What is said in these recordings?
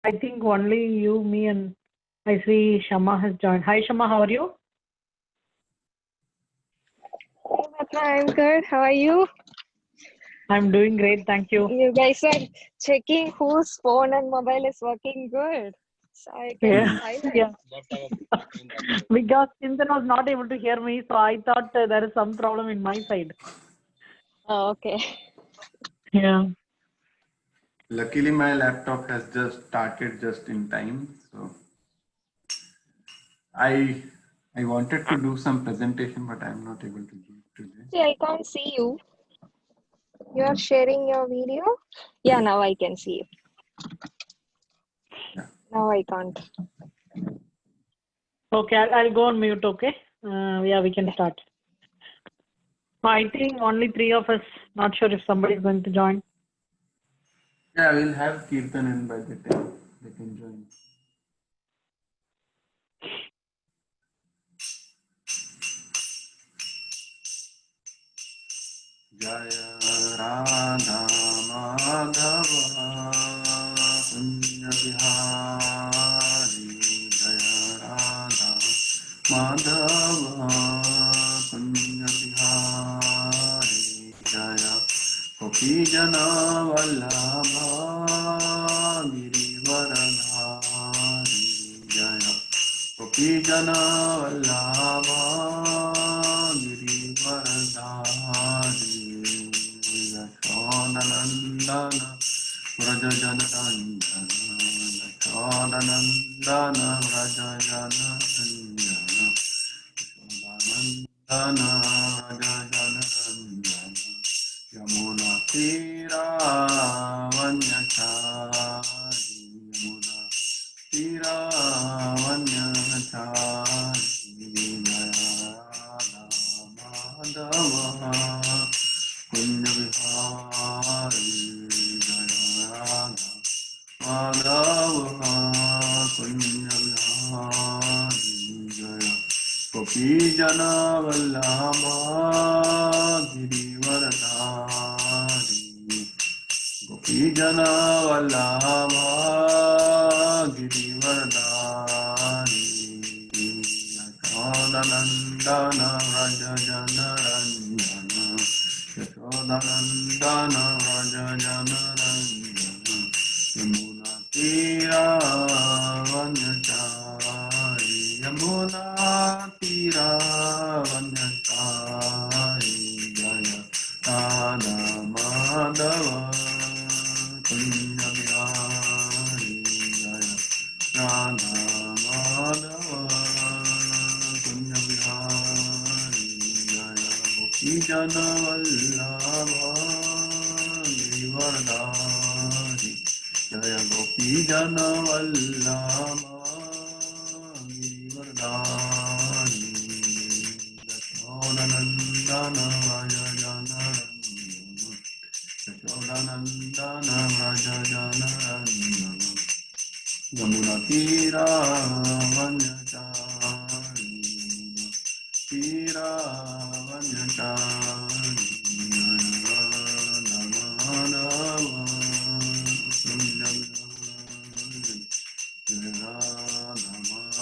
I think only you, me, and I see Shama has joined. Hi, Shama, how are you? Hey, Matra, I'm good. How are you? I'm doing great, thank you. You guys are checking whose phone and mobile is working good. So I can Yeah, silent. yeah. Because Chintan was not able to hear me, so I thought there is some problem in my side. Oh, okay. Yeah. Luckily, my laptop has just started just in time. So I wanted to do some presentation, but I'm not able to do it today. See, I can't see you. You are sharing your video? Yeah, now I can see you. Yeah. Now I can't. Okay, I'll go on mute, okay? Yeah, we can start. I think only three of us. Not sure if somebody is going to join. Yeah, we'll have Kirtan and by the time they can join. Jaya Radha Madhava Punya Bihari Jaya Radha Madhava Punya Bihari Jaya Gopi Jana Vallabha Girivaradhari Jaya Gopi Jana Vallabha Girivaradhari Yashodanandana Vrajajanandana Yashodanandana Vrajajanandana Yashodanandana Vrajajanandana Yamuna Tira Vanyachari Yamuna Tira Vanyachari Jaya Madhava Punya Vihari Jaya Madhava Punya Vihari Jaya Gopi Jana Vallabha Girivaradhari Gopi Jana Vallabha Girivaradhari Yashodanandana Vraja Janaranjana Yashodanandana Vraja Janaranjana Yamuna Tira Vanyachari Yamuna Tira Vanyachari Jaya Radha Madhava Punya Bihari Jaya Radha Madhava Punya Bihari Jaya Gopi Jana Vallabha Girivaradhari Jaya Gopi Jana Vallabha Girivaradhari Yashodanandana Vraja Janaranjana Yashodanandana Vraja Janaranjana Yamuna Tira Vanyachari Yamuna Tira Vanyachari Namadava Punyavihari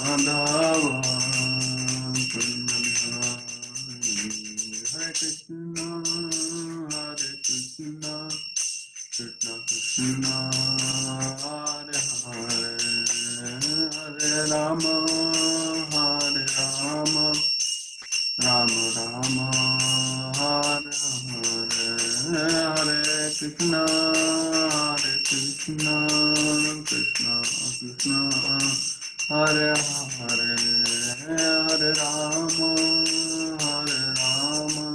Namadava Punyavihari Hare Krishna Krishna Krishna Hare Hare Hare Rama Hare Rama Rama Rama Hare Hare Hare Krishna Krishna Krishna Hare Hare Hare Rama Hare Rama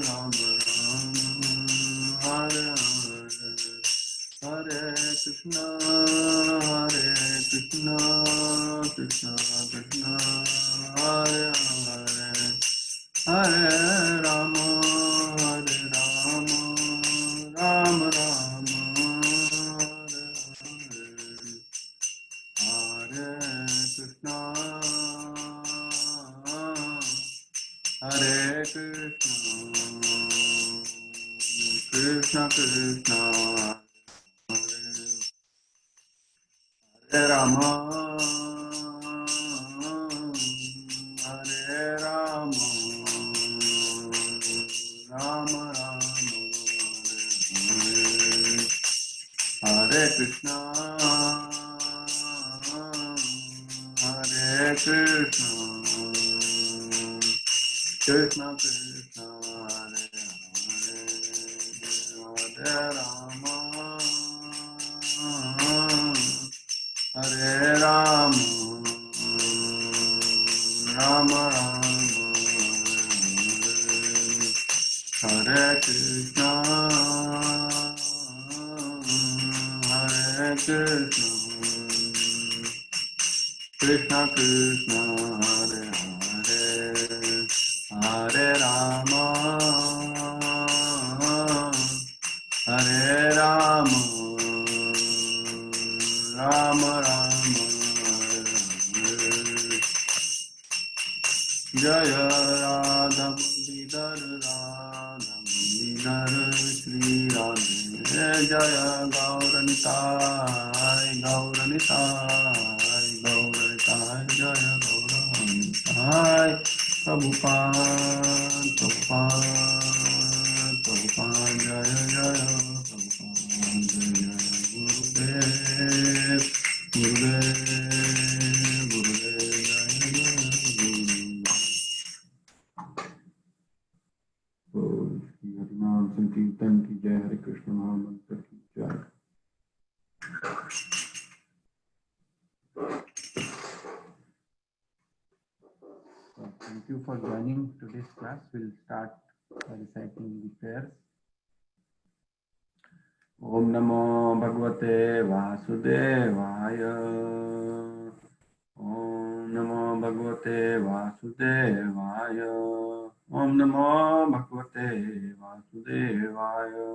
Rama Rama Hare Hare Hare Krishna Krishna Krishna Hare Hare Hare Rama Hare Rama Rama Rama Hare Hare Hare Krishna Hare Krishna Krishna Krishna Rama, Hare Rama, Rama Rama, Hare Krishna, Hare Krishna, Krishna Krishna, Hare Hare, Hare Rama, Hare Rama, Rama Rama, Hare Krishna, Hare Krishna, Krishna Krishna, Hare Hare, Hare Rama, Hare Rama, Rama Rama, Hare Jaya Radha Mudidhar Radha Mudidhar Shri Radhe Jaya Gauranitai Gauranitai Gauranitai Jaya Gauranitai Prabhupada Prabhupada Prabhupada Jaya Jaya Prabhupada Jaya Gurudev Gurudev Gurudev Jaya Jaya Gurudev Shri हरिनाम संकीर्तन की जय, हरे कृष्ण महामंत्र की जय। Thank you for joining today's class. We'll start by reciting the prayers. Om Namo Bhagavate Vasudevaya. Om Namo Bhagavate Vasudevaya. Om Namo Bhagavate Vasudevaya.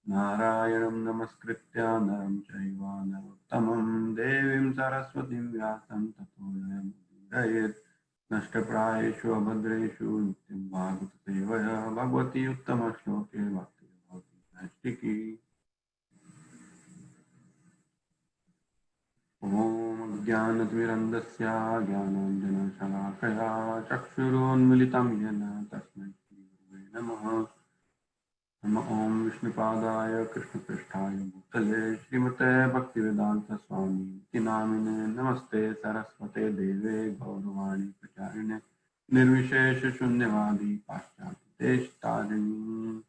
Narayanam Namaskritya Naram Chaiva Narottamam Devim Saraswatim Vyasam Tato Jayamudayet Nashtaprayeshu Abhadreshu Nityam Bhagavata Devaya Bhagavati Uttama Shloke Bhakti Bhagavati Nastiki. Om Jnanatimirandasya Jnananjana-shalakaya Chakshurunmilitam Yena Tasmai Shri Gurave Namaha. Namo Om Vishnupadaya Krishna Pristhaya Bhutale Srimate Bhaktivedanta Swami Iti Namine Namaste Saraswate Deve Gauravani Pracharine Nirvishesha Shunyavadi Paschati Deshtarini.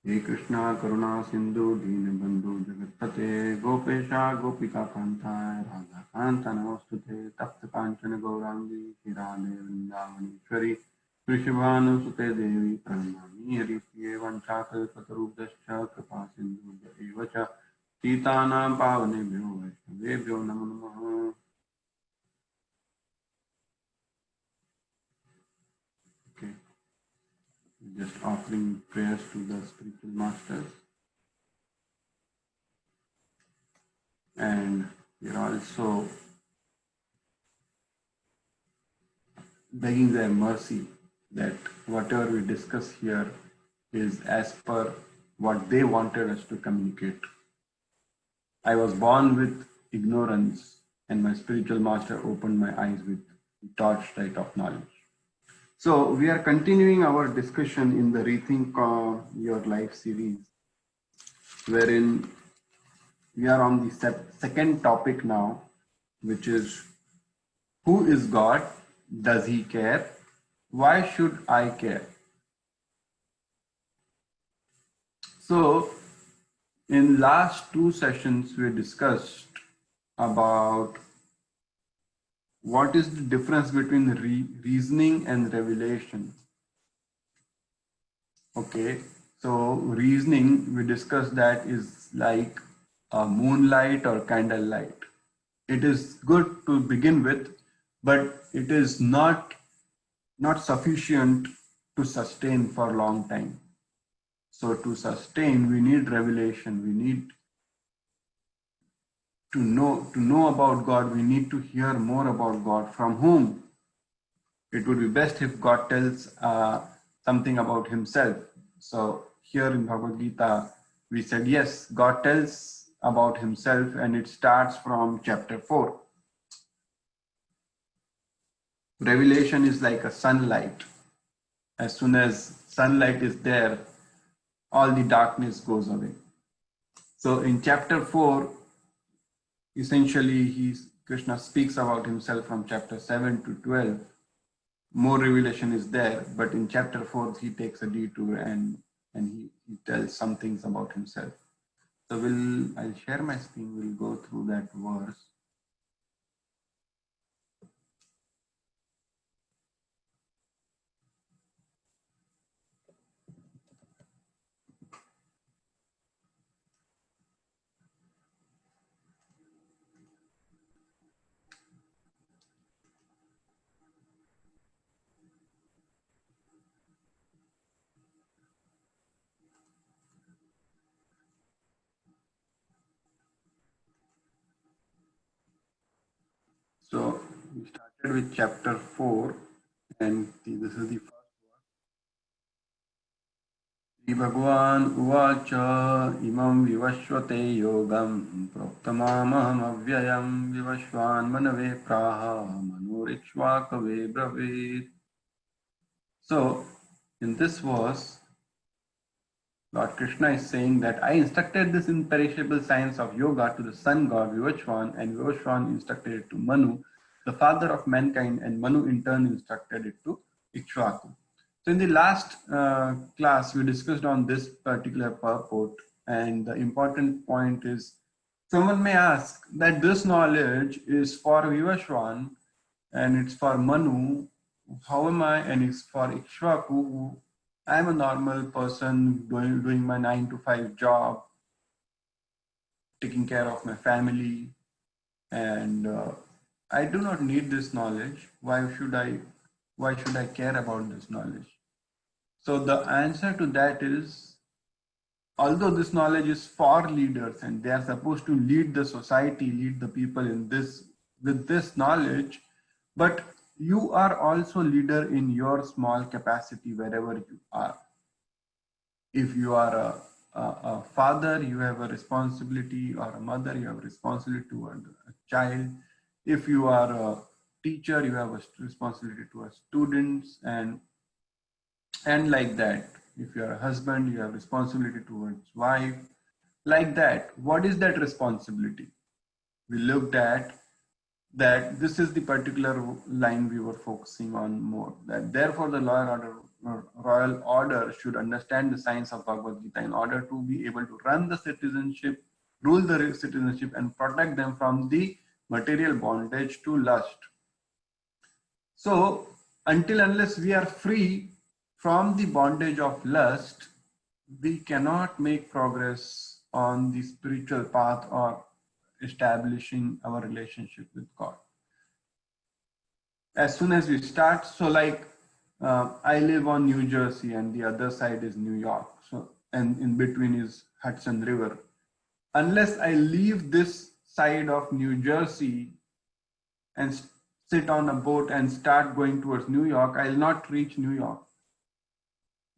हे कृष्णा करुणा सिंधु दीनबंधु जगत्पते गोपेशा गोपिका कांता राधा कांता नमोस्तुते तप्त कांचन गौरांगी राधे वृंदावनेश्वरी वृषभानुसुते देवी प्रणमामि हरिप्रिये वंशाकल्पतरुभ्यश्च कृपा सिन्धुभ्य एव च पतितानां पावनेभ्यो वैष्णवेभ्यो नमो नमः। Okay. Just offering prayers to the spiritual masters, and we are also begging their mercy that whatever we discuss here is as per what they wanted us to communicate. I was born with ignorance, and my spiritual master opened my eyes with the torchlight of knowledge. So we are continuing our discussion in the Rethink Your Life series, wherein we are on the second topic now, which is who is God? Does he care? Why should I care? So in last two sessions, we discussed about what is the difference between reasoning and revelation. Okay, so reasoning, we discussed that is like a moonlight or candlelight. It is good to begin with, but it is not sufficient to sustain for a long time. So to sustain, we need revelation. We need to know about God. We need to hear more about God. From whom? It would be best if God tells something about himself. So here in Bhagavad Gita, we said, yes, God tells about himself, and it starts from chapter 4. Revelation is like a sunlight. As soon as sunlight is there, all the darkness goes away. So in chapter 4, essentially Krishna speaks about himself from chapter 7 to 12. More revelation is there, but in chapter 4 he takes a detour and he tells some things about himself. So I'll share my screen, we'll go through that verse. So we started with chapter 4, and this is the first verse. Shri Bhagavan Uvacha Imam Vivashvate Yogam Proktamamaham Avyayam Vivashvan Manave Praha Manurikshvakave Bravit. So in this verse, Lord Krishna is saying that I instructed this imperishable science of yoga to the sun god Vivashvan, and Vivashvan instructed it to Manu, the father of mankind, and Manu in turn instructed it to Ikshvaku. So in the last class, we discussed on this particular purport, and the important point is, someone may ask that this knowledge is for Vivashvan and it's for Manu. How am I? And it's for Ikshvaku. I'm a normal person doing my 9 to 5 job, taking care of my family, and I do not need this knowledge. Why should I care about this knowledge? So the answer to that is, although this knowledge is for leaders and they are supposed to lead the society, lead the people in this with this knowledge, but you are also leader in your small capacity wherever you are. If you are a father, you have a responsibility, or a mother, you have a responsibility toward a child. If you are a teacher, you have a responsibility towards students, and like that. If you are a husband, you have responsibility towards wife. Like that. What is that responsibility? We looked at that this is the particular line we were focusing on more. That therefore the royal order should understand the science of Bhagavad Gita in order to be able to run the citizenship, rule the citizenship, and protect them from the material bondage to lust. So unless we are free from the bondage of lust, we cannot make progress on the spiritual path or establishing our relationship with God. As soon as we start, so like I live on New Jersey and the other side is New York, so and in between is Hudson River. Unless I leave this side of New Jersey and sit on a boat and start going towards New York, I'll not reach New York.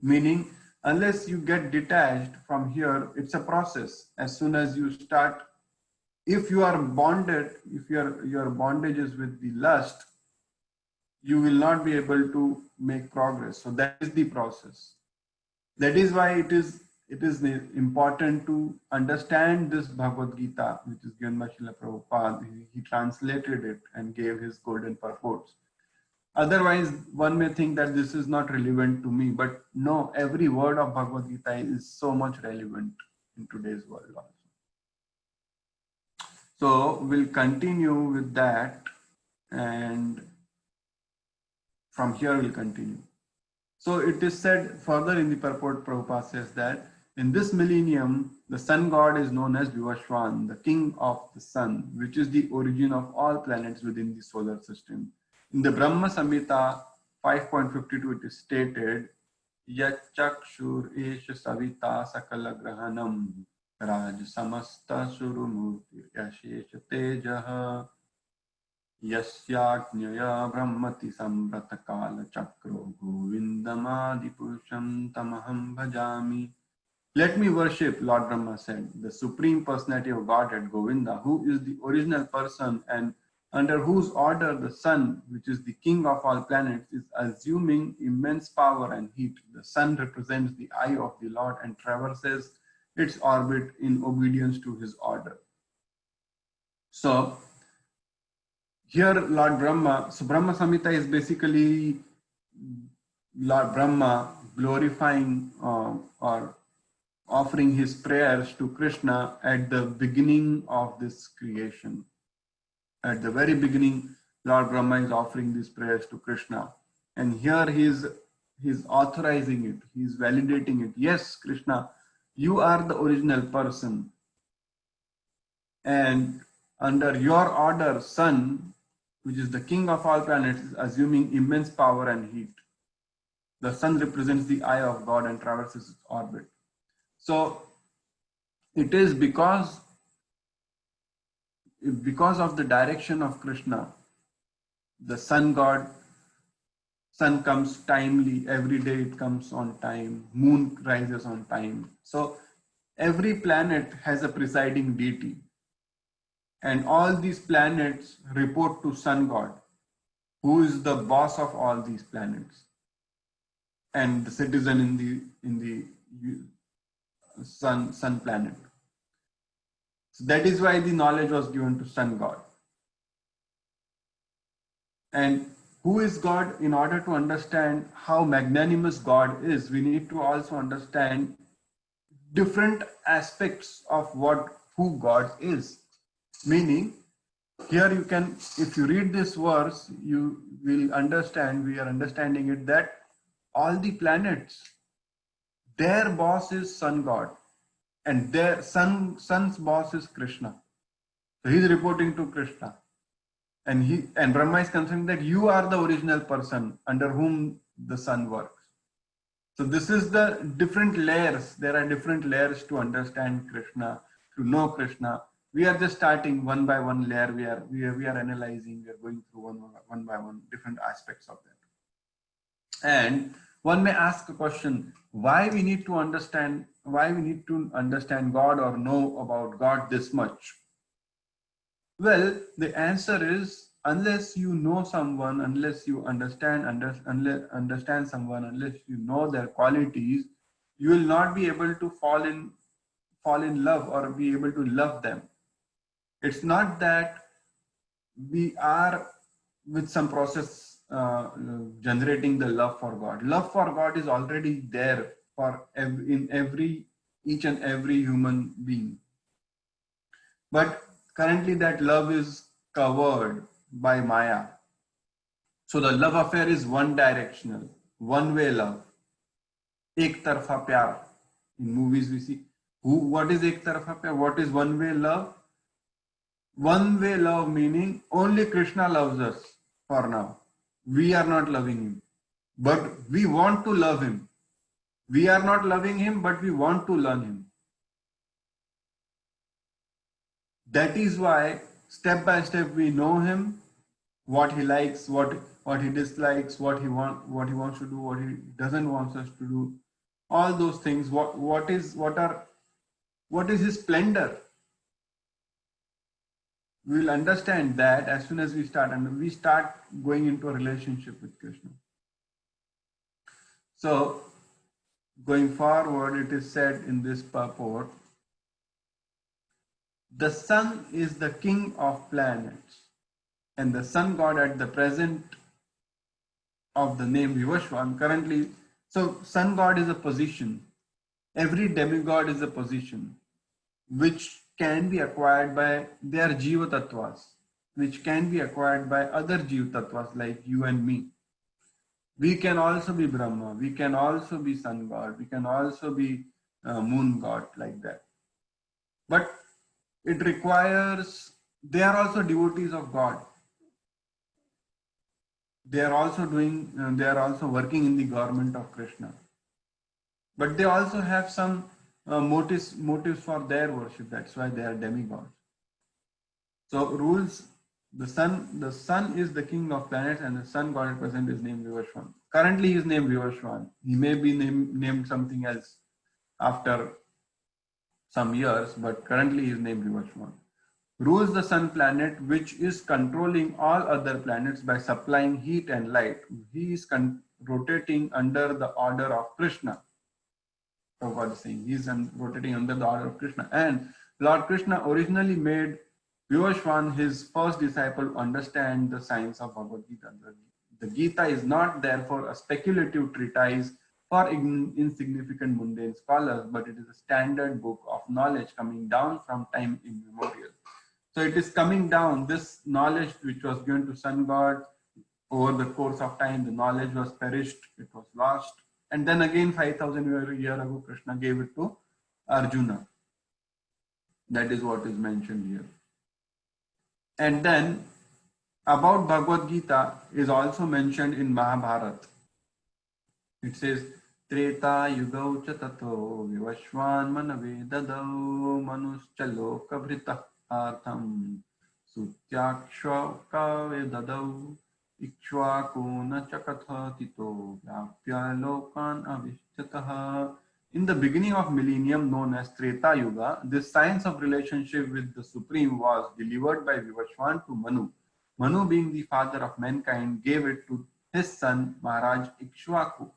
Meaning, unless you get detached from here, it's a process. As soon as you start, if you are bonded, if your bondage is with the lust, you will not be able to make progress. So that is the process. That is why it is important to understand this Bhagavad Gita, which is given by Srila Prabhupada. He translated it and gave his golden purports. Otherwise, one may think that this is not relevant to me, but no, every word of Bhagavad Gita is so much relevant in today's world also. So we'll continue with that, and from here we'll continue. So it is said further in the purport, Prabhupada says that in this millennium, the sun god is known as Vivashvan, the king of the sun, which is the origin of all planets within the solar system. In the Brahma Samhita 5.52, it is stated, Yachakshur esha savita sakala grahanam raj samasta surumurti yashesha tejaha Yasyajnaya brahmati samvrata kala chakro govindamadi purusham tamaham bhajami. Let me worship, Lord Brahma said, the Supreme Personality of Godhead, Govinda, who is the original person and under whose order the sun, which is the king of all planets, is assuming immense power and heat. The sun represents the eye of the Lord and traverses its orbit in obedience to his order. So, here Lord Brahma, so Brahma Samhita is basically Lord Brahma glorifying or offering his prayers to Krishna at the beginning of this creation. At the very beginning, Lord Brahma is offering these prayers to Krishna. And here he's authorizing it, he's validating it. Yes, Krishna, you are the original person. And under your order, sun, which is the king of all planets, is assuming immense power and heat. The sun represents the eye of God and traverses its orbit. So it is because of the direction of Krishna, the sun comes timely, every day it comes on time, moon rises on time. So every planet has a presiding deity. And all these planets report to sun god, who is the boss of all these planets and the citizen in the sun planet. So that is why the knowledge was given to sun god. And who is God? In order to understand how magnanimous God is, we need to also understand different aspects of who God is. Meaning, here you can, if you read this verse, you will understand, we are understanding it, that all the planets, their boss is sun god and their sun's boss is Krishna. So he's reporting to Krishna. And Brahma is considering that you are the original person under whom the sun works. So this is the different layers. There are different layers to understand Krishna, to know Krishna. We are just starting one by one layer. We are analyzing. We are going through one by one different aspects of that. And one may ask a question: why we need to understand God or know about God this much? Well, the answer is, unless you know someone, unless you understand someone, unless you know their qualities, you will not be able to fall in love or be able to love them. It's not that we are with some process generating the love for God. Love for God is already there in each and every human being. But currently that love is covered by Maya. So the love affair is one directional, one way love. Ek tarfa pyar. In movies we see. What is ek tarfa pyar? What is one way love? One way love meaning only Krishna loves us for now. We are not loving him. But we want to love him. We are not loving him, but we want to learn him. That is why step by step we know him, what he likes, what he dislikes, what he wants to do, what he doesn't want us to do. All those things. What is his splendor? We will understand that as soon as we start going into a relationship with Krishna. So going forward, it is said in this purport, the sun is the king of planets, and the sun god at the present of the name Vivashwan currently. So sun god is a position. Every demigod is a position which can be acquired by their Jiva Tattvas, which can be acquired by other Jiva Tattvas like you and me. We can also be Brahma, we can also be sun god, we can also be moon god, like that. But it requires, they are also devotees of God. They are also working in the government of Krishna. But they also have some motives for their worship. That's why they are demigods. So rules, the sun is the king of planets, and the sun god at present is named Vivashwan. Currently he is named Vivashwan. He may be named something else after some years, but currently he is named Vivashwan. Rules the sun planet, which is controlling all other planets by supplying heat and light. He is rotating under the order of Krishna. Prabhupada is saying he is rotating under the order of Krishna. And Lord Krishna originally made Vivashwan his first disciple understand the science of Bhagavad Gita. The Gita is not therefore a speculative treatise for insignificant mundane scholars, but it is a standard book of knowledge coming down from time immemorial. So it is coming down, this knowledge which was given to sun god, over the course of time, the knowledge was perished, it was lost. And then again, 5,000 years ago, Krishna gave it to Arjuna. That is what is mentioned here. And then about Bhagavad Gita is also mentioned in Mahabharata. It says, Treta yugau cha tato vivashvan manave dadau manuscha loka vrita artham sutyaksha kave dadau ikshvakuna chakatha tito vyapya lokan avishchataha. In the beginning of millennium known as Treta Yuga, this science of relationship with the Supreme was delivered by Vivashwan to Manu. Manu, being the father of mankind, gave it to his son Maharaj Ikshvaku,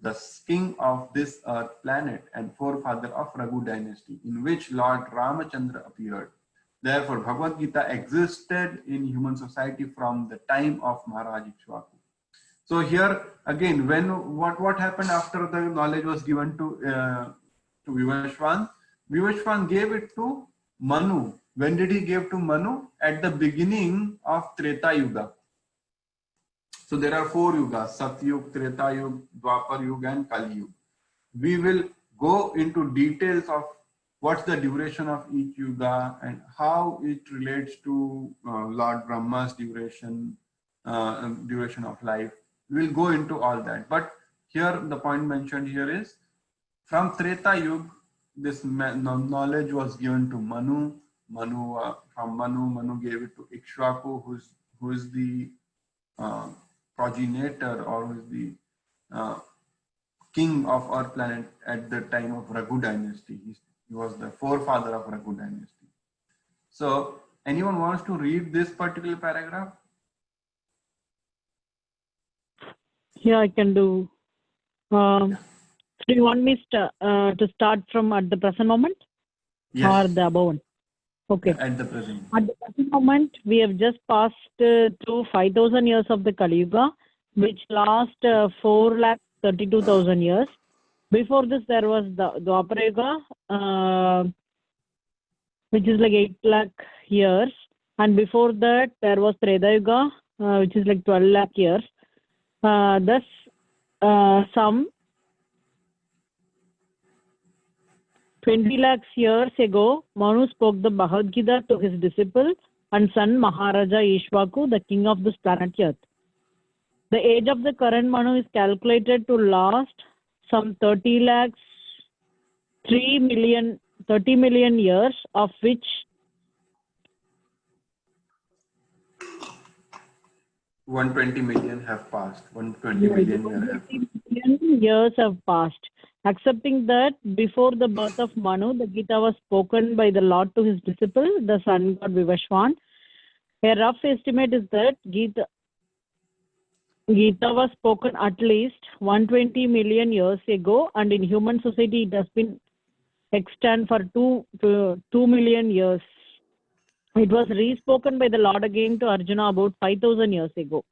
the king of this earth planet and forefather of Raghu dynasty, in which Lord Ramachandra appeared. Therefore, Bhagavad Gita existed in human society from the time of Maharaj Ikshvaku. So here again, what happened after the knowledge was given to Vivashwan? Vivashwan gave it to Manu. When did he give to Manu? At the beginning of Treta Yuga. So there are 4 yugas: Satyug, Treta Yuga, Dwapar Yuga and Kali Yuga. We will go into details of what's the duration of each yuga and how it relates to Lord Brahma's duration of life. We'll go into all that. But here the point mentioned here is from Treta Yuga, this knowledge was given to Manu. From Manu gave it to Ikshvaku, who is the progenitor or who is the king of our planet at the time of Raghu dynasty. He was the forefather of Raghu dynasty. So anyone wants to read this particular paragraph? Yeah, I can do. So you want me to start from at the present moment? Yes. Or the above one? Okay. At the present. At the present moment, we have just passed through 5,000 years of the Kali Yuga, which last 4,32,000 years. Before this, there was the Dwapara Yuga, which is like 8 lakh years. And before that, there was Treta Yuga, which is like 12 lakh years. Thus, some 20 lakhs years ago, Manu spoke the Bhagavad Gita to his disciple and son Maharaja Ishvaku, the king of this planet Earth. The age of the current Manu is calculated to last some 30 million years, of which 120 million have passed. 120 million years have passed. Accepting that before the birth of Manu, the Gita was spoken by the Lord to his disciple, the sun god Vivashwan. A rough estimate is that Gita was spoken at least 120 million years ago, and in human society it has been extant for 2 million years. It was re-spoken by the Lord again to Arjuna about 5,000 years ago.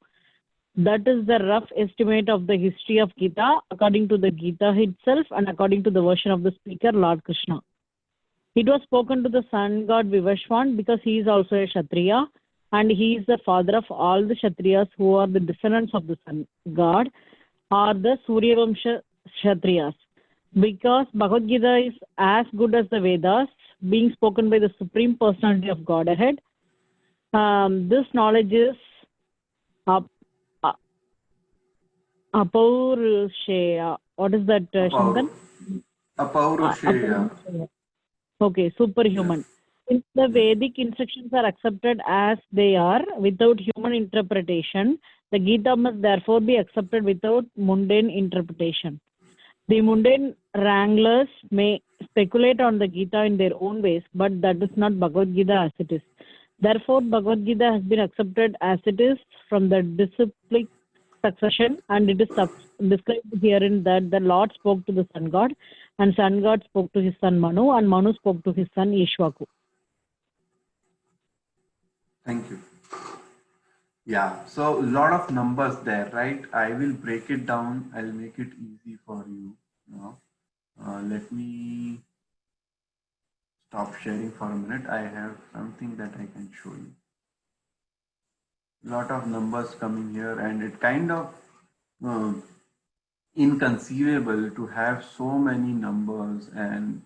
That is the rough estimate of the history of Gita according to the Gita itself and according to the version of the speaker, Lord Krishna. It was spoken to the sun god Vivashwan because he is also a Kshatriya and he is the father of all the Kshatriyas who are the descendants of the sun god, are the Suryavamsha Kshatriyas. Because Bhagavad Gita is as good as the Vedas, being spoken by the Supreme Personality of Godhead, this knowledge is Apaurushaya. What is that, Shankan? Apaurushaya. Okay, superhuman. Since the Vedic instructions are accepted as they are without human interpretation, the Gita must therefore be accepted without mundane interpretation. The mundane wranglers may speculate on the Gita in their own ways, but that is not Bhagavad Gita as it is. Therefore, Bhagavad Gita has been accepted as it is from the disciplic succession, and it is described herein that the Lord spoke to the sun god, and sun god spoke to his son Manu, and Manu spoke to his son Ishwaku. Thank you. Yeah, so a lot of numbers there, right? I will break it down. I'll make it easy for you. Now, let me stop sharing for a minute. I have something that I can show you. Lot of numbers coming here, and it kind of inconceivable to have so many numbers and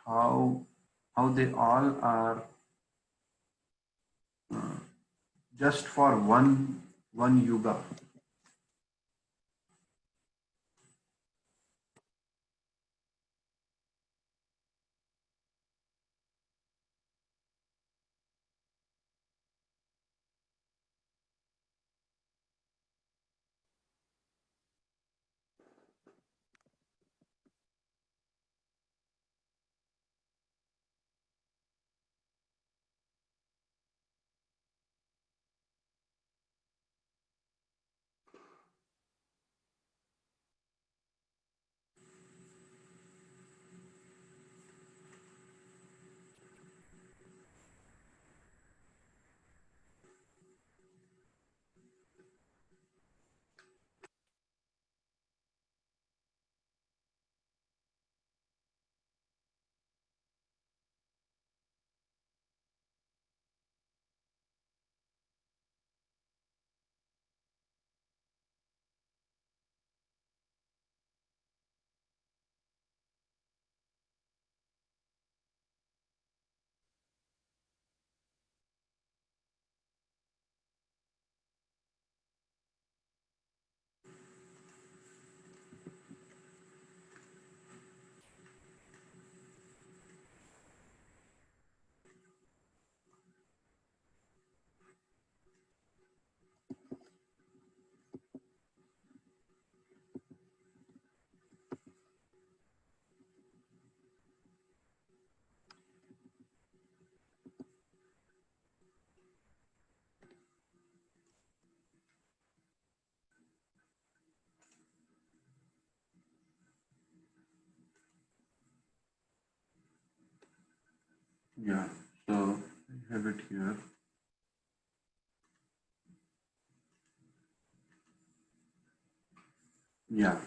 how they all are just for one yuga. Yeah, so I have it here. Yeah,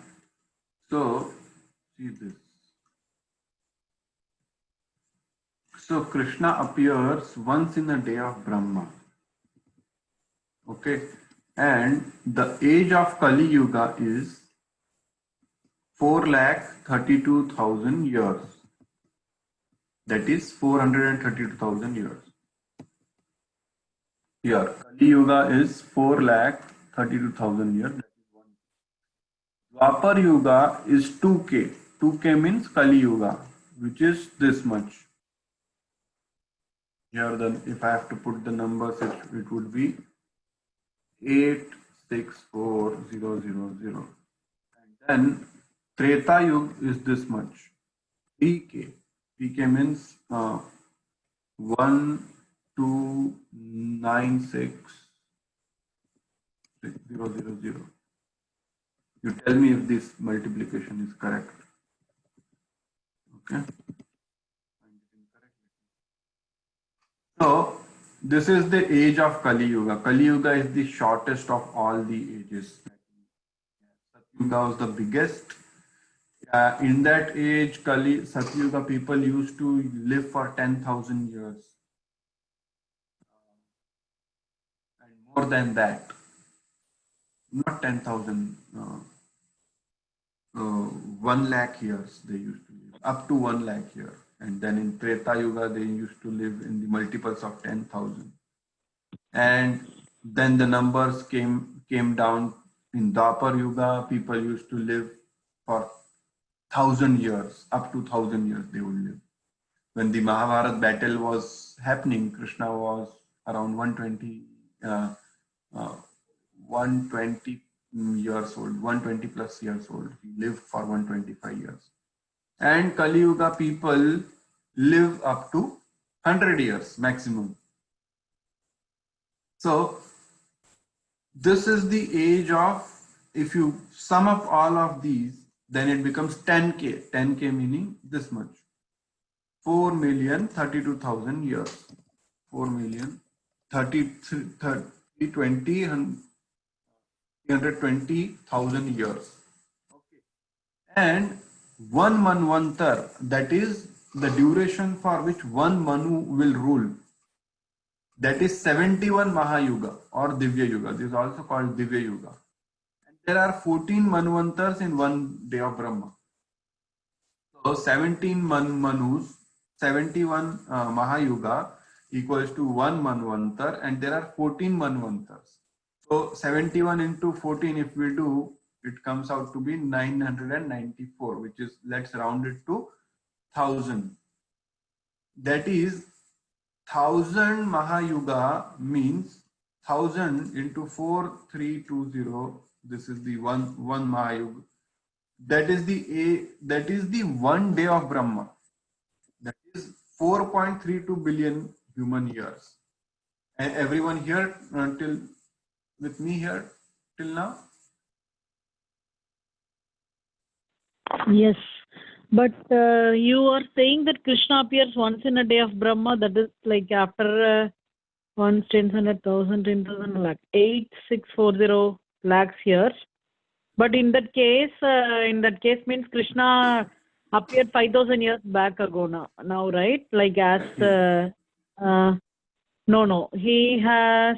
so see this. So Krishna appears once in a day of Brahma. Okay, and the age of Kali Yuga is 4,32,000 years. That is 432,000 years. Here, Kali Yuga is 4,32,000 years. That is one. Dwapar Yuga is 2K. 2K means Kali Yuga, which is this much. Here, then, if I have to put the numbers, it would be 864000. And then Treta Yuga is this much. 3K. 3K means 1,296,000. You tell me if this multiplication is correct. Okay. So this is the age of Kali Yuga. Kali Yuga is the shortest of all the ages. Satyuga was the biggest. In that age, Satyuga people used to live for 10,000 years. And more than that. Not 10,000. 1 lakh years they used to live. Up to 1 lakh years. And then in Treta Yuga, they used to live in the multiples of 10,000. And then the numbers came down. In Dwapar Yuga, people used to live for 1,000 years, up to 1,000 years they would live. When the Mahabharata battle was happening, Krishna was around 120 years old, 120 plus years old. He lived for 125 years. And Kali Yuga people live up to 100 years maximum. So this is the age of, if you sum up all of these, then it becomes 10K. 10K meaning this much. 4,032,000 years. 320,000 years. Okay. And one Manvantar, that is the duration for which one Manu will rule. That is 71 Mahayuga or Divya Yuga. This is also called Divya Yuga. And there are 14 Manvantars in one day of Brahma. So 17 Manus, 71 Mahayuga equals to 1 Manvantar, and there are 14 Manvantars. So 71 into 14, if we do, it comes out to be 994, which is, let's round it to 1000. That is 1000 Mahayuga means 1000 into 4320. This is the one Mahayuga. That is the 1 day of Brahma. That is 4.32 billion human years. And everyone here with me here till now? Yes. But you are saying that Krishna appears once in a day of Brahma, that is like after once 10,000, 10,000 lakh, 8640 lakhs years. But in that case means Krishna appeared 5,000 years back ago now, right? Like as, no, he has,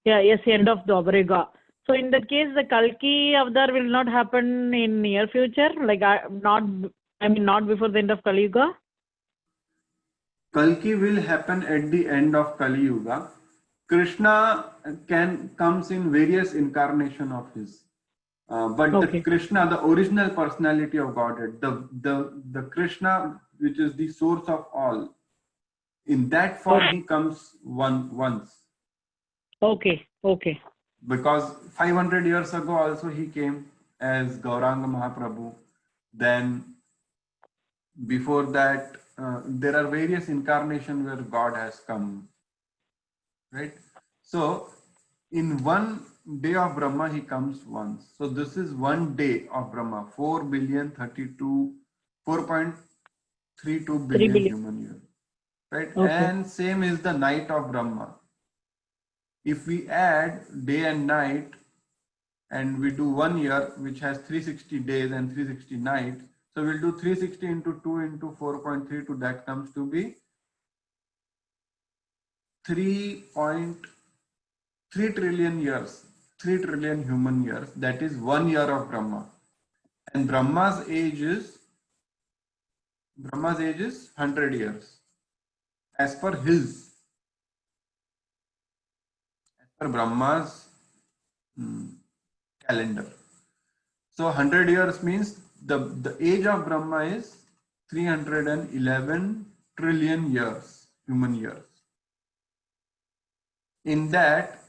yes, end of Dwapara. So in that case, the Kalki Avatar will not happen in near future, like not before the end of Kali Yuga. Kalki will happen at the end of Kali Yuga. Krishna comes in various incarnation of his, but Okay. the Krishna, the original personality of Godhead, the Krishna which is the source of all, in that form he comes once. Okay. Because 500 years ago also he came as Gauranga Mahaprabhu. Then before that, there are various incarnations where God has come, right? So in one day of Brahma he comes once. So this is 1 day of Brahma, 4.32 billion human years, right? Okay. And same is the night of Brahma. If we add day and night, and we do 1 year which has 360 days and 360 nights, so we'll do 360 into 2 into 4.32, that comes to be 3.3 trillion years, 3 trillion human years. That is 1 year of Brahma. And Brahma's age is 100 years as per Brahma's calendar. So 100 years means the age of Brahma is 311 trillion years, human years. In that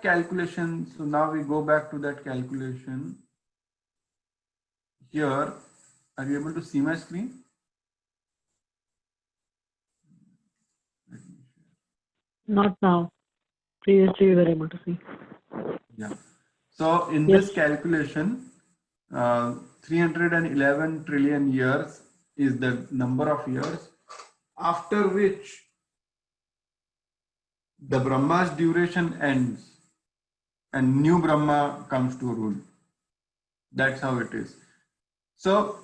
calculation, so now we go back to that calculation. Here, are you able to see my screen? Not now. Previously we were able to see. Yeah. So in this calculation, 311 trillion years is the number of years after which the Brahma's duration ends and new Brahma comes to rule. That's how it is. So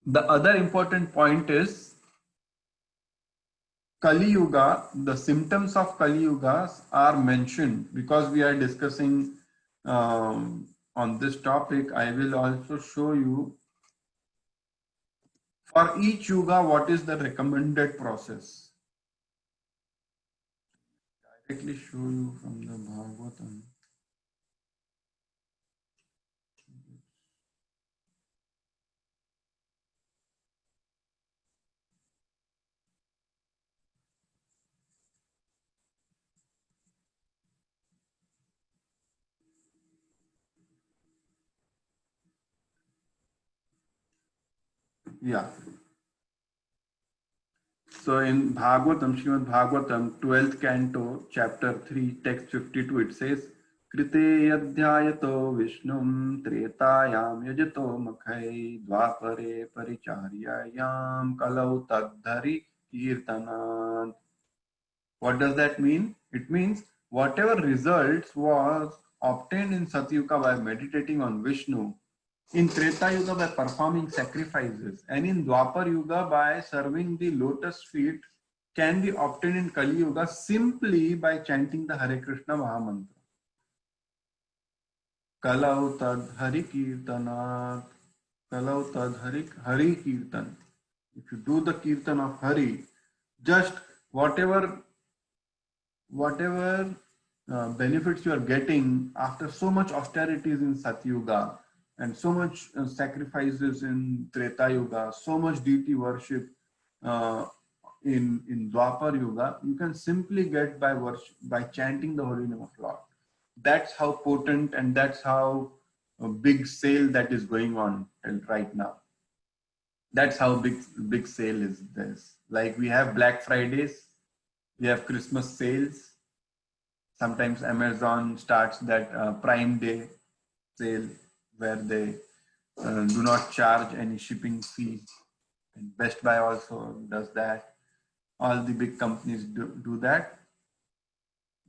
the other important point is Kali Yuga, the symptoms of Kali Yuga are mentioned because we are discussing on this topic. I will also show you for each Yuga what is the recommended process. Directly show you from the Bhagavatam. Yeah. So in Bhagavatam, Srimad Bhagavatam, 12th canto, chapter 3, text 52, it says, Krite yadhyayato vishnum tretayam yajato makhai dvapare paricharyayam kalau tadhari kirtanat. What does that mean? It means whatever results was obtained in Satyuga by meditating on Vishnu, in Treta Yuga by performing sacrifices, and in Dwapar Yuga by serving the lotus feet, can be obtained in Kali Yuga simply by chanting the Hare Krishna Mahamantra. Kalau tad Hari Kirtanat. Kalau tad Hari Kirtan. If you do the Kirtan of Hari, just whatever benefits you are getting after so much austerities in Satyuga and so much sacrifices in Treta Yuga, so much deity worship in Dwapar Yuga, you can simply get by chanting the holy name of Lord. That's how potent and that's how big sale that is going on right now. That's how big sale is this. Like we have Black Fridays, we have Christmas sales. Sometimes Amazon starts that Prime Day sale where they do not charge any shipping fee. And Best Buy also does that. All the big companies do that.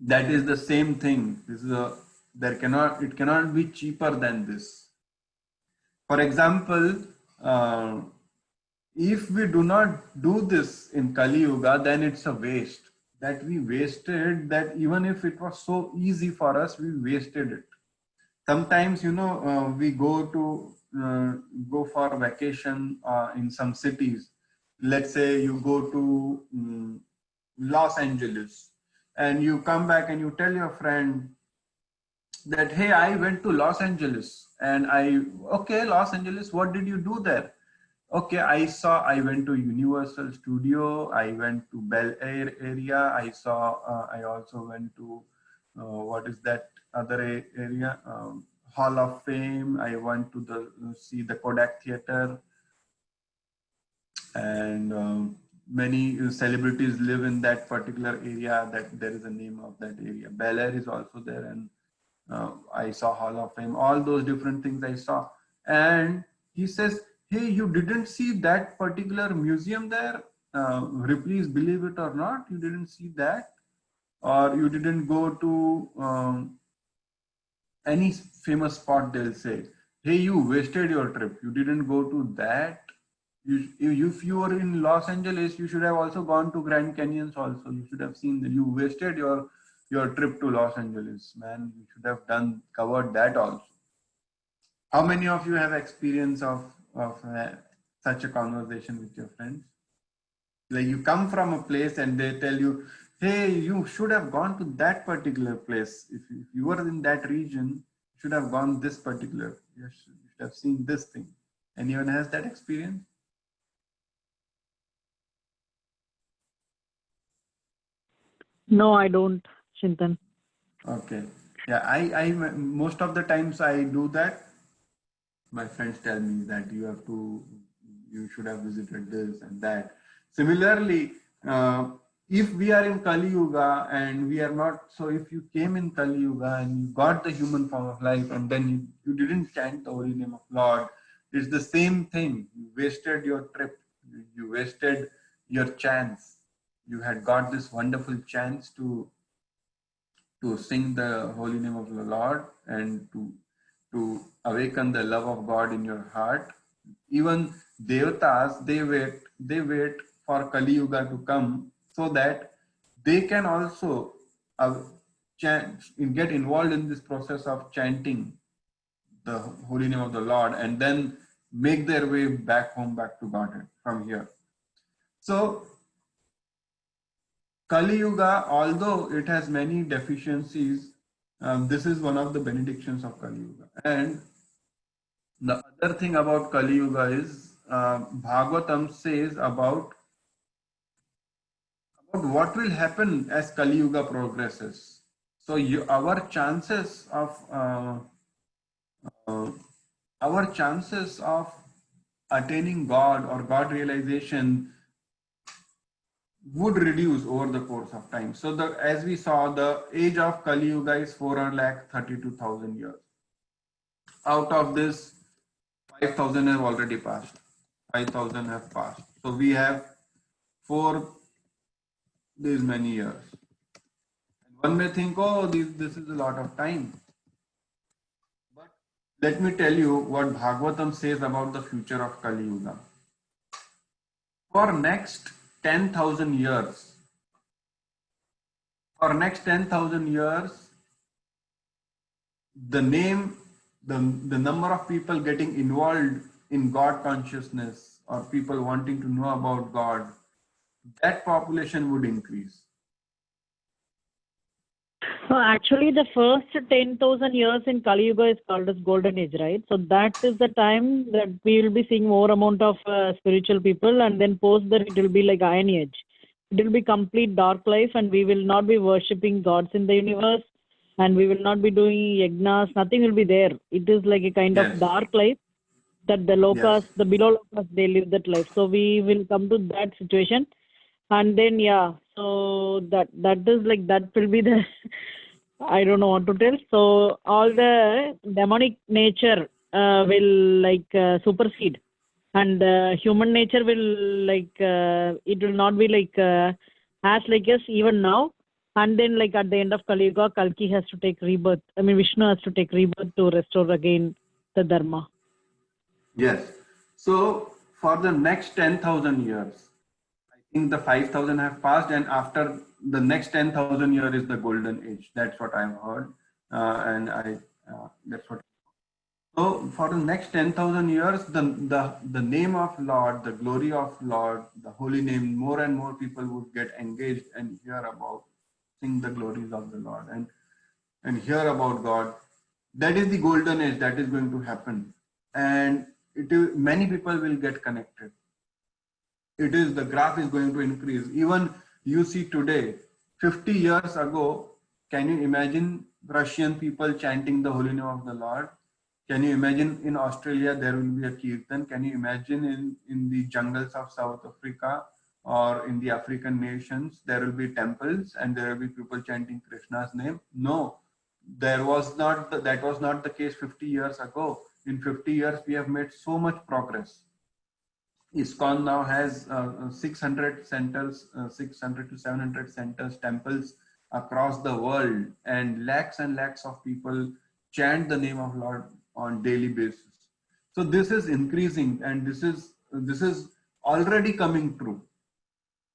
That is the same thing. It cannot be cheaper than this. For example, if we do not do this in Kali Yuga, then it's a waste. That we wasted, that even if it was so easy for us, we wasted it. Sometimes, we go for vacation in some cities. Let's say you go to Los Angeles and you come back and you tell your friend that, hey, I went to Los Angeles and okay, Los Angeles, what did you do there? Okay, I went to Universal Studio, I went to Bel Air area, I also went to, what is that other area? Hall of Fame, I went to see the Kodak Theater, and many celebrities live in that particular area, that there is a name of that area. Bel Air is also there, and I saw Hall of Fame, all those different things I saw. And he says, hey, you didn't see that particular museum there? Please believe it or not, you didn't see that? Or you didn't go to any famous spot, they'll say, hey, you wasted your trip. You didn't go to that. If you were in Los Angeles, you should have also gone to Grand Canyons also. You should have seen that. You wasted your trip to Los Angeles, man. You should have covered that also. How many of you have experience of such a conversation with your friends? Like you come from a place and they tell you, hey, you should have gone to that particular place. If you were in that region, you should have gone this particular. You should have seen this thing. Anyone has that experience? No, I don't, Chintan. Okay. Yeah, I most of the times I do that. My friends tell me that you should have visited this and that. Similarly, if we are in Kali Yuga and we are not, so if you came in Kali Yuga and you got the human form of life and then you didn't chant the holy name of Lord, it's the same thing. You wasted your trip. You wasted your chance. You had got this wonderful chance to sing the holy name of the Lord and to awaken the love of God in your heart. Even Devatas, they wait for Kali Yuga to come so that they can also get involved in this process of chanting the holy name of the Lord and then make their way back home, back to Godhead from here. So Kali Yuga, although it has many deficiencies, this is one of the benedictions of Kali Yuga. And the other thing about Kali Yuga is Bhagavatam says about what will happen as Kali Yuga progresses. So our chances of attaining God or God realization would reduce over the course of time. So as we saw, the age of Kali Yuga is 432,000 years. Out of this, 5,000 have already passed. 5,000 have passed. So we have for these many years. One may think, oh, this is a lot of time. But let me tell you what Bhagavatam says about the future of Kali Yuga. For next 10,000 years, the number of people getting involved in God consciousness or people wanting to know about God, that population would increase. So actually, the first 10,000 years in Kali Yuga is called as Golden Age, right? So that is the time that we will be seeing more amount of spiritual people, and then post that it will be like Iron Age. It will be complete dark life, and we will not be worshipping gods in the universe, and we will not be doing yagnas. Nothing will be there. It is like a kind of dark life that the lokas, the below lokas, they live that life. So we will come to that situation, and then so that is like that will be the I don't know what to tell. So all the demonic nature will like supersede, and human nature will like it will not be like as like us even now. And then like at the end of Kali Yuga, Kalki has to take rebirth. I mean Vishnu has to take rebirth to restore again the dharma. Yes. So for the next 10,000 years, I think the 5,000 have passed, and after the next 10,000 years is the golden age. That's what I've heard, and that's what. So for the next 10,000 years, the name of Lord, the glory of Lord, the holy name, more and more people would get engaged and hear about, sing the glories of the Lord and hear about God. That is the golden age that is going to happen, and many people will get connected. The graph is going to increase. Even you see today, 50 years ago, can you imagine Russian people chanting the holy name of the Lord? Can you imagine in Australia there will be a kirtan? Can you imagine in the jungles of South Africa or in the African nations there will be temples and there will be people chanting Krishna's name? No, that was not the case 50 years ago. In 50 years we have made so much progress. ISKCON now has 600 centers, 600 to 700 centers, temples across the world, and lakhs of people chant the name of Lord on daily basis. So this is increasing, and this is already coming true.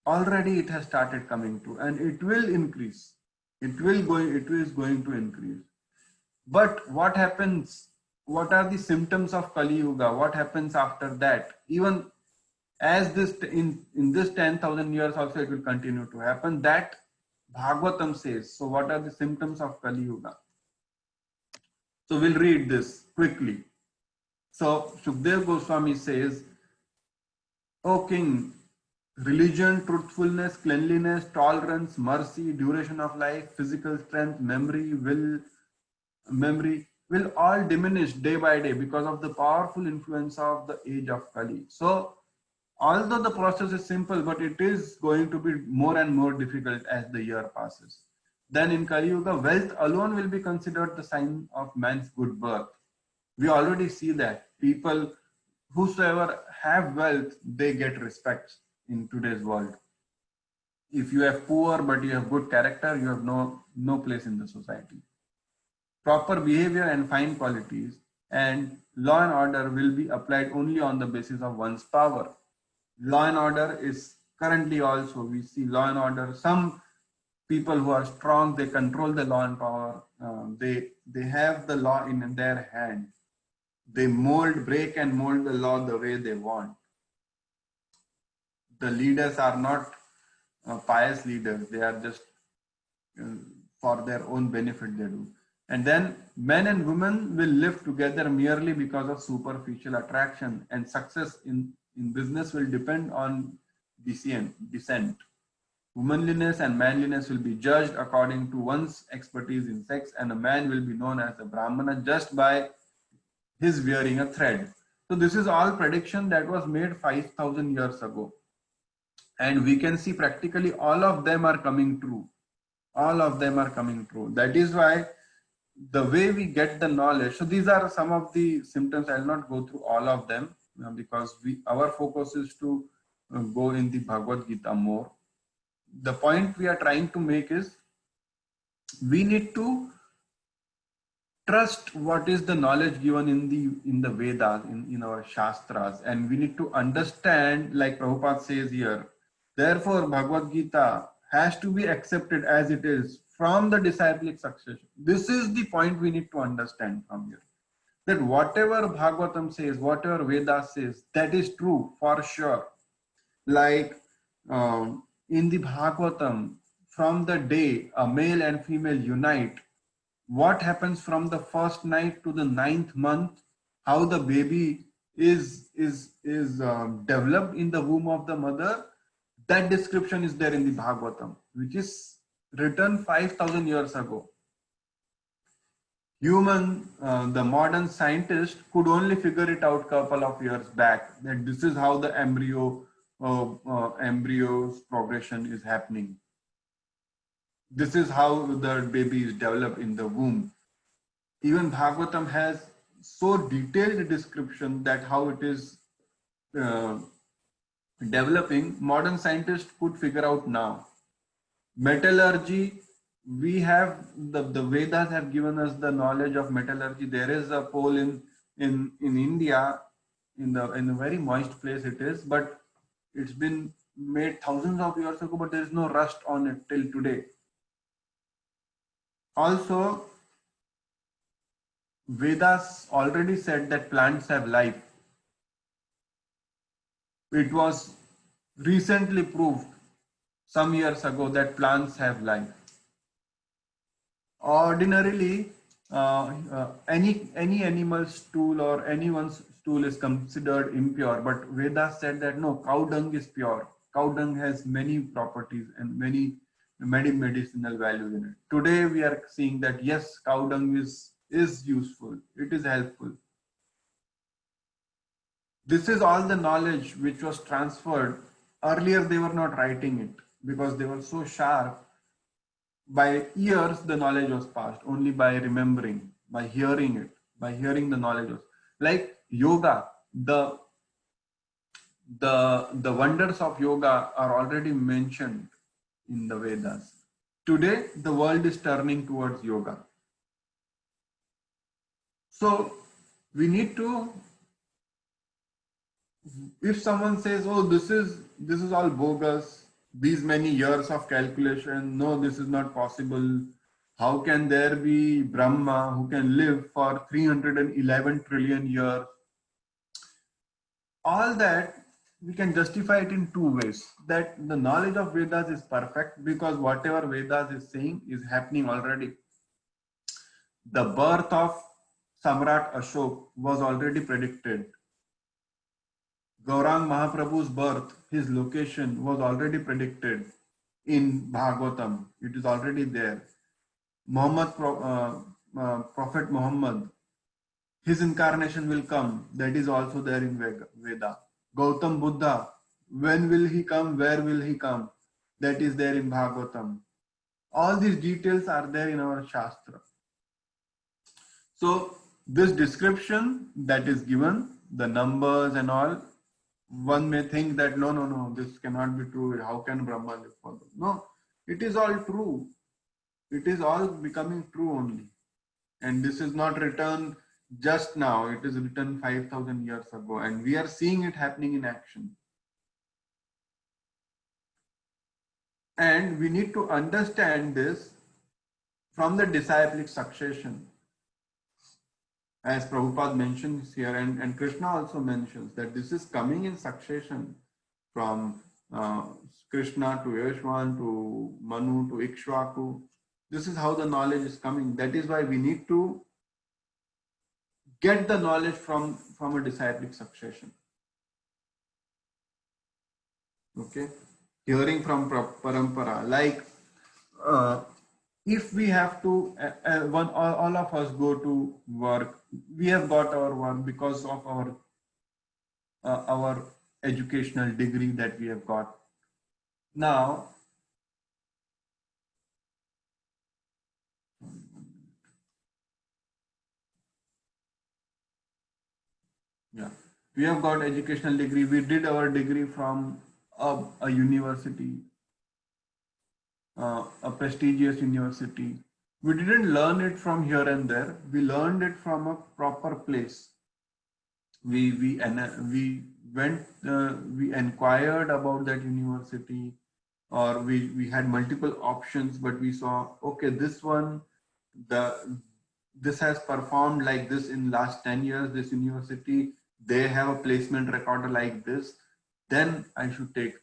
Already it has started coming true, and it will increase. It is going to increase. But what happens? What are the symptoms of Kali Yuga? What happens after that? Even as this in this 10,000 years also it will continue to happen. That Bhagavatam says. So what are the symptoms of Kali Yuga? So we'll read this quickly. So Shukdev Goswami says, O king, religion, truthfulness, cleanliness, tolerance, mercy, duration of life, physical strength, memory will all diminish day by day because of the powerful influence of the age of Kali. So although the process is simple, but it is going to be more and more difficult as the year passes. Then in Kali Yuga, wealth alone will be considered the sign of man's good birth. We already see that people, whosoever have wealth, they get respect in today's world. If you are poor but you have good character, you have no place in the society. Proper behavior and fine qualities and law and order will be applied only on the basis of one's power. Law and order is currently also, we see law and order. Some people who are strong, they control the law and power. They have the law in their hand. They break and mold the law the way they want. The leaders are not pious leaders. They are just for their own benefit they do. And then men and women will live together merely because of superficial attraction, and success in business will depend on descent. Womanliness and manliness will be judged according to one's expertise in sex, and a man will be known as a Brahmana just by his wearing a thread. So this is all prediction that was made 5,000 years ago. And we can see practically all of them are coming true. All of them are coming true. That is why the way we get the knowledge. So these are some of the symptoms. I'll not go through all of them because our focus is to go in the Bhagavad Gita more. The point we are trying to make is we need to trust what is the knowledge given in the Vedas, in our Shastras, and we need to understand, like Prabhupada says here. Therefore, Bhagavad Gita has to be accepted as it is from the disciplic succession. This is the point we need to understand from here. That whatever Bhagavatam says, whatever Vedas says, that is true for sure. Like in the Bhagavatam, from the day a male and female unite, what happens from the first night to the 9th month, how the baby is developed in the womb of the mother, that description is there in the Bhagavatam, which is written 5,000 years ago. The modern scientist could only figure it out couple of years back, that this is how the embryo's progression is happening. This is how the baby is developed in the womb. Even Bhagavatam has so detailed description that how it is developing, modern scientists could figure out now. Metallurgy, we have the Vedas have given us the knowledge of metallurgy. There is a pole in India, in a very moist place it is, but it's been made thousands of years ago, but there is no rust on it till today. Also, Vedas already said that plants have life. It was recently proved some years ago that plants have life. Ordinarily, any animal's stool or anyone's stool is considered impure, but Vedas said that no, cow dung is pure. Cow dung has many properties and many medicinal values in it. Today we are seeing that yes, cow dung is useful, it is helpful. This is all the knowledge which was transferred. Earlier they were not writing it because they were so sharp. By years the knowledge was passed, only by remembering, by hearing it, by hearing the knowledge was like yoga. The wonders of yoga are already mentioned in the Vedas. Today the world is turning towards yoga. So we need to, if someone says, oh, this is all bogus, these many years of calculation, no, this is not possible. How can there be Brahma who can live for 311 trillion years? All that we can justify it in two ways. That the knowledge of Vedas is perfect because whatever Vedas is saying is happening already. The birth of Samrat Ashok was already predicted. Gaurang Mahaprabhu's birth, his location was already predicted in Bhagavatam. It is already there. Prophet Muhammad, his incarnation will come. That is also there in Veda. Gautam Buddha, when will he come? Where will he come? That is there in Bhagavatam. All these details are there in our Shastra. So this description that is given, the numbers and all, one may think that no, this cannot be true. How can Brahma live for them? No, it is all true. It is all becoming true only. And this is not written just now. It is written 5,000 years ago. And we are seeing it happening in action. And we need to understand this from the disciplic succession. As Prabhupada mentions here, and Krishna also mentions that this is coming in succession from Krishna to Yashwan to Manu to Ikshvaku. This is how the knowledge is coming. That is why we need to get the knowledge from a disciplic succession. Okay, hearing from parampara. Like if we have to, all of us go to work, we have got our work because of our our educational degree that we have got. Now, yeah, we have got educational degree. We did our degree from a university, a prestigious university. We didn't learn it from here and there. We learned it from a proper place. We went, we inquired about that university, or we had multiple options, but we saw, okay, this one, this has performed like this in last 10 years. This university, they have a placement record like this, then I should take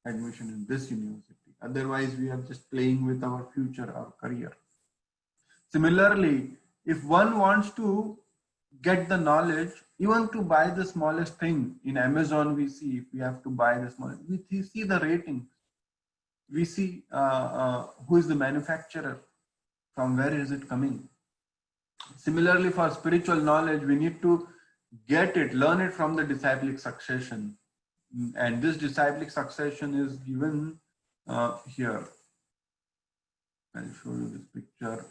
admission in this university. Otherwise we are just playing with our future, our career. Similarly, if one wants to get the knowledge, even to buy the smallest thing in Amazon, we see, if we have to buy the smallest, we see the ratings, we see who is the manufacturer, from where is it coming. Similarly, for spiritual knowledge, we need to get it, learn it from the disciplic succession. And this disciplic succession is given here. I'll show you this picture.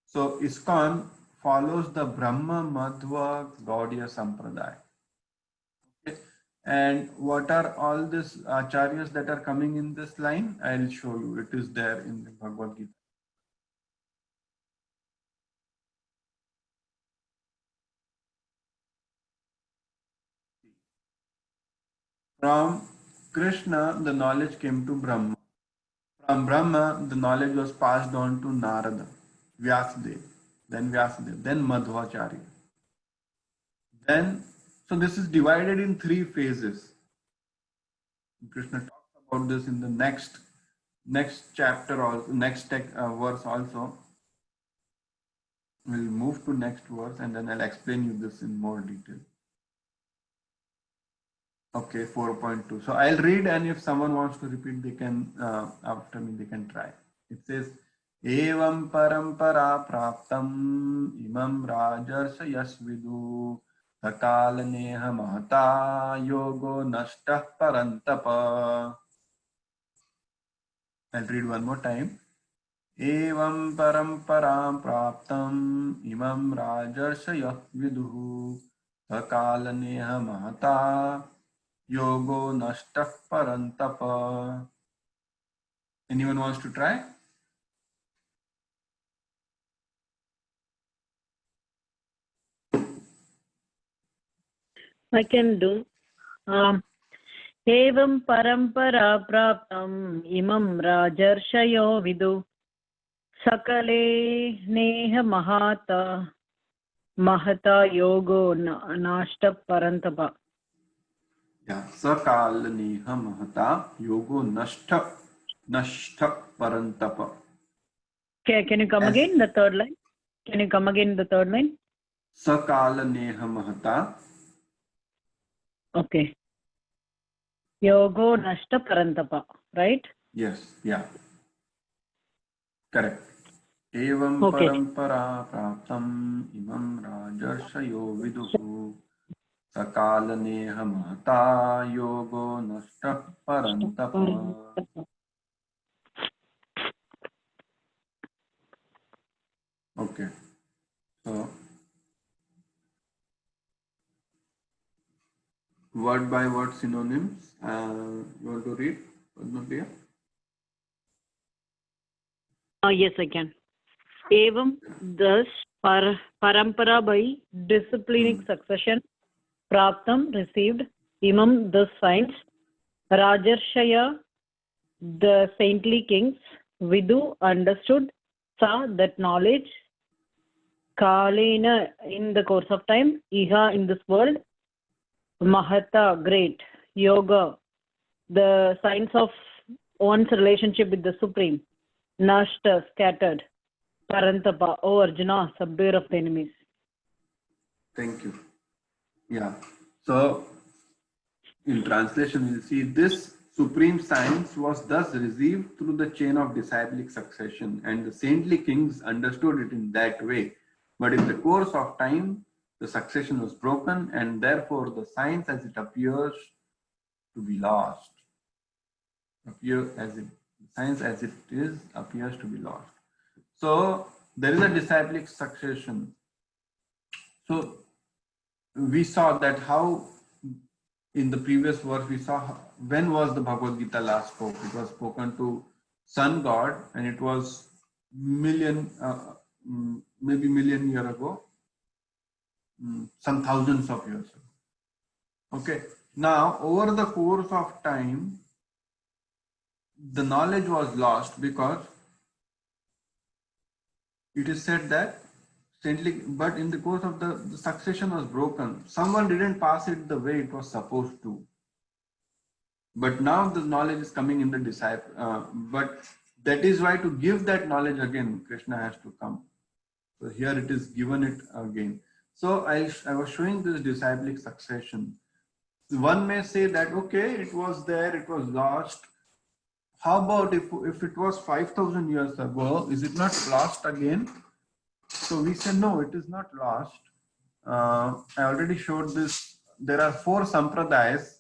So ISKCON follows the Brahma Madhva Gaudiya Sampradaya. Okay. And what are all these acharyas that are coming in this line? I'll show you. It is there in the Bhagavad Gita. From Krishna, the knowledge came to Brahma. From Brahma, the knowledge was passed on to Narada, Vyasadeva, then Madhvacharya. Then, so this is divided in 3 phases. Krishna talks about this in the next chapter, or next verse also. We'll move to next verse and then I'll explain you this in more detail. Okay, 4.2. So I'll read, and if someone wants to repeat, they can, after me, they can try. It says, Evam parampara praptam imam rajarsa yasvidu sakala neha mahata yogo nashtah parantapa. I'll read one more time. Evam parampara praptam imam rajarsa yasvidu sakala neha mahata Yogo Nashtah Parantapa. Anyone wants to try? I can do. Evam parampara praptam imam rajarshayo vidu sakale neha mahata yogo nashta parantapa. Yeah, Sakala Neha Mahata Yogo Nashtha Parantapa. Okay, can you come again, the third line? Can you come again, the third line? Sakala Neha Mahata. Okay. Yogo nashta parantapa, right? Yes, yeah. Correct. Evam Okay. parampara praptam imam rajarshayo viduhu sakala neha mahata yogo nashtah parantapa. Okay. So word by word synonyms. You want to read, Padmapriya? Yes, I can. Evam, thus, parampara by disciplinic succession, praptam, received, imam, the science, rajarshaya, the saintly kings, vidu, understood, sa, that knowledge, kalena, in the course of time, iha, in this world, mahata, great, yoga, the science of one's relationship with the Supreme, nashta, scattered, parantapa, O Arjuna, subduer of the enemies. Thank you. Yeah. So in translation, we'll see this supreme science was thus received through the chain of disciplic succession, and the saintly kings understood it in that way. But in the course of time, the succession was broken, and therefore the science as it appears to be lost. Science as it is appears to be lost. So there is a disciplic succession. So we saw that how in the previous verse we saw when was the Bhagavad Gita last spoke. It was spoken to sun god, and it was maybe million year ago, some thousands of years ago. Okay. Now over the course of time, the knowledge was lost because it is said that but in the course of the succession was broken. Someone didn't pass it the way it was supposed to. But now the knowledge is coming in the disciple. But that is why to give that knowledge again, Krishna has to come. So here it is given it again. So I was showing this disciplic succession. One may say that, okay, it was there, it was lost. How about if it was 5,000 years ago, is it not lost again? So we say, no, it is not lost. I already showed this. There are 4 sampradayas.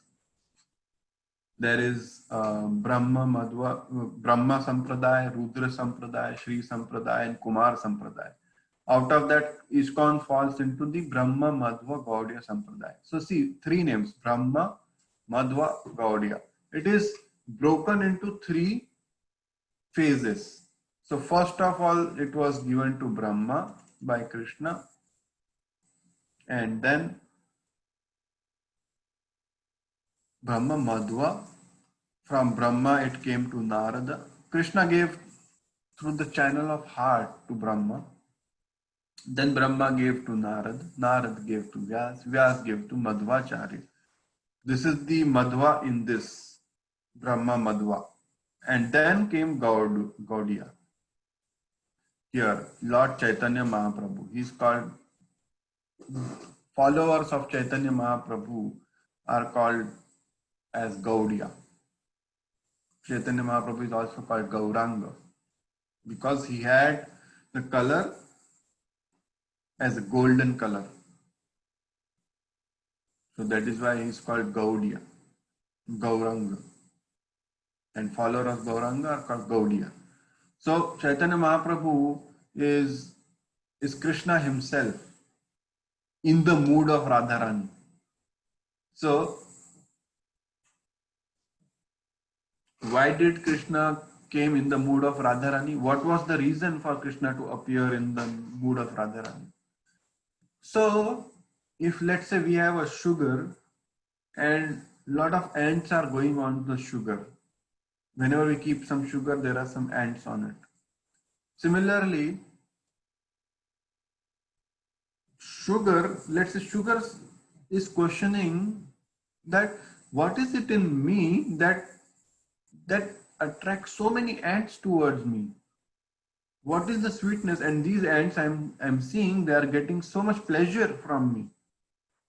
There is Brahma Sampradaya, Rudra Sampradaya, Shri Sampradaya, and Kumar Sampradaya. Out of that, ISKCON falls into the Brahma, Madhva, Gaudiya Sampradaya. So see, 3 names, Brahma, Madhva, Gaudiya. It is broken into 3 phases. So first of all, it was given to Brahma by Krishna, and then Brahma Madhva. From Brahma it came to Narada. Krishna gave through the channel of heart to Brahma. Then Brahma gave to Narada. Narada gave to Vyas. Vyas gave to Madhvacharya. This is the Madhva in this Brahma Madhva. And then came Gaudiya. Here, Lord Chaitanya Mahaprabhu. He is called, followers of Chaitanya Mahaprabhu are called as Gaudiya. Chaitanya Mahaprabhu is also called Gauranga because he had the color as a golden color. So that is why he is called Gaudiya, Gauranga. And followers of Gauranga are called Gaudiya. So Chaitanya Mahaprabhu is Krishna himself in the mood of Radharani. So why did Krishna came in the mood of Radharani? What was the reason for Krishna to appear in the mood of Radharani? So if let's say we have a sugar and lot of ants are going on the sugar. Whenever we keep some sugar, there are some ants on it. Similarly, sugar, let's say sugar is questioning that what is it in me that attracts so many ants towards me? What is the sweetness? And these ants I'm seeing, they are getting so much pleasure from me.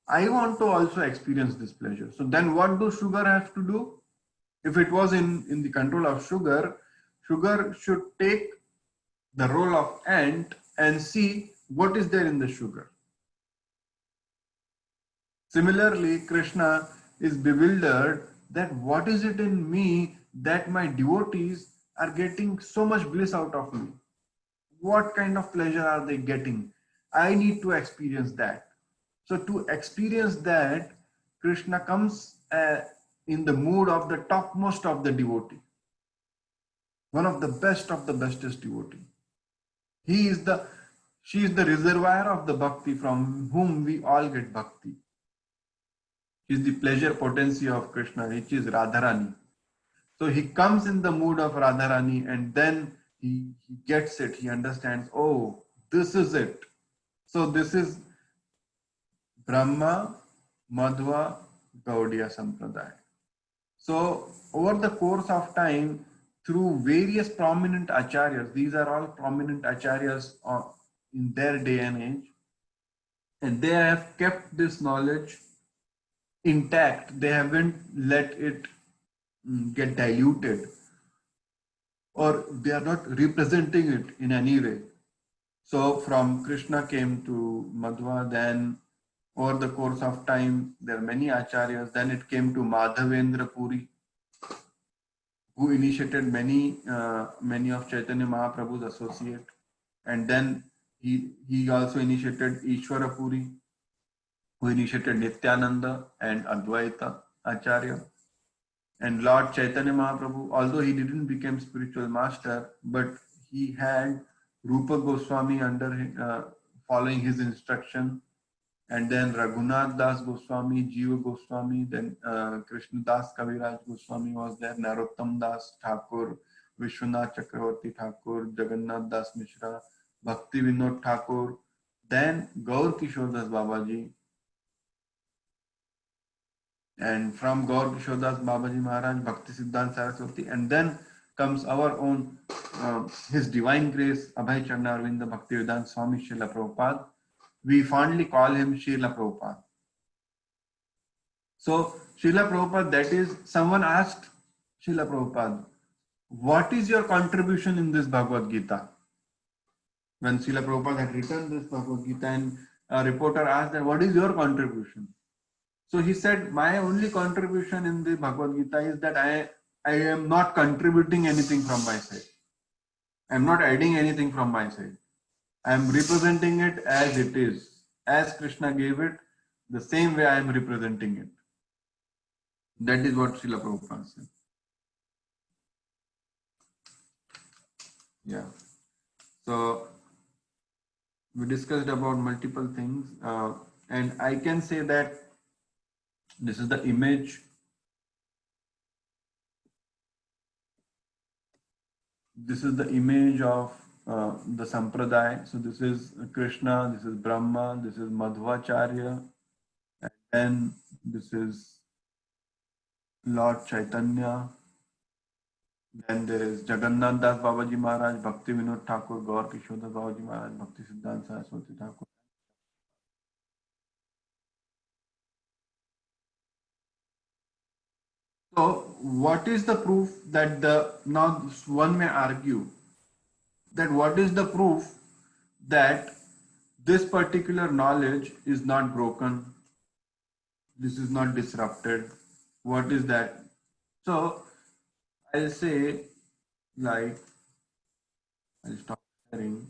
I want to also experience this pleasure. So then what do sugar have to do? If it was in the control of sugar, sugar should take the role of ant and see what is there in the sugar. Similarly, Krishna is bewildered that what is it in me that my devotees are getting so much bliss out of me? What kind of pleasure are they getting? I need to experience that. So to experience that, Krishna comes in the mood of the topmost of the devotee. One of the best of the bestest devotee. She is the reservoir of the bhakti from whom we all get bhakti. She is the pleasure potency of Krishna, which is Radharani. So he comes in the mood of Radharani and then he gets it. He understands, oh, this is it. So this is Brahma, Madhva, Gaudiya Sampradaya. So over the course of time, through various prominent acharyas, these are all prominent acharyas in their day and age, and they have kept this knowledge intact. They haven't let it get diluted, or they are not representing it in any way. So from Krishna came to Madhva, then over the course of time, there are many acharyas. Then it came to Madhavendra Puri, who initiated many of Chaitanya Mahaprabhu's associate, and then he also initiated Ishwara Puri, who initiated Nityananda and Advaita Acharya. And Lord Chaitanya Mahaprabhu, although he didn't become spiritual master, but he had Rupa Goswami under following his instruction, and then Raghunath Das Goswami, Jiva Goswami, then Krishna Das Kaviraj Goswami was there, Narottam Das Thakur, Vishwanath Chakravarti Thakur, Jagannath Das Mishra, Bhakti Vinod Thakur, then Gaur Kishore Das Babaji, and from Gaur Kishore Das Babaji Maharaj, Bhakti Siddhanta Saraswati, and then comes our own, His Divine Grace, Abhay Charna Arvinda Bhaktivedanta Swami Srila Prabhupada. We fondly call him Srila Prabhupada. So, Srila Prabhupada, that is, someone asked Srila Prabhupada, what is your contribution in this Bhagavad Gita? When Srila Prabhupada had written this Bhagavad Gita, and a reporter asked that, what is your contribution? So he said, my only contribution in the Bhagavad Gita is that I am not contributing anything from my side. I am not adding anything from my side. I am representing it as it is. As Krishna gave it, the same way I am representing it. That is what Srila Prabhupada said. Yeah. So we discussed about multiple things, and I can say that this is the image. This is the image of the Sampradaya. So this is Krishna, this is Brahma, this is Madhvacharya, and then this is Lord Chaitanya. Then there is Jagannath Das Babaji Maharaj, Bhakti Vinod Thakur, Gaur Kishore Das Babaji Maharaj, Bhakti Siddhanta Saraswati Thakur. So what is the proof that now one may argue that what is the proof that this particular knowledge is not broken, this is not disrupted? What is that? So I'll say, like, I'll stop sharing.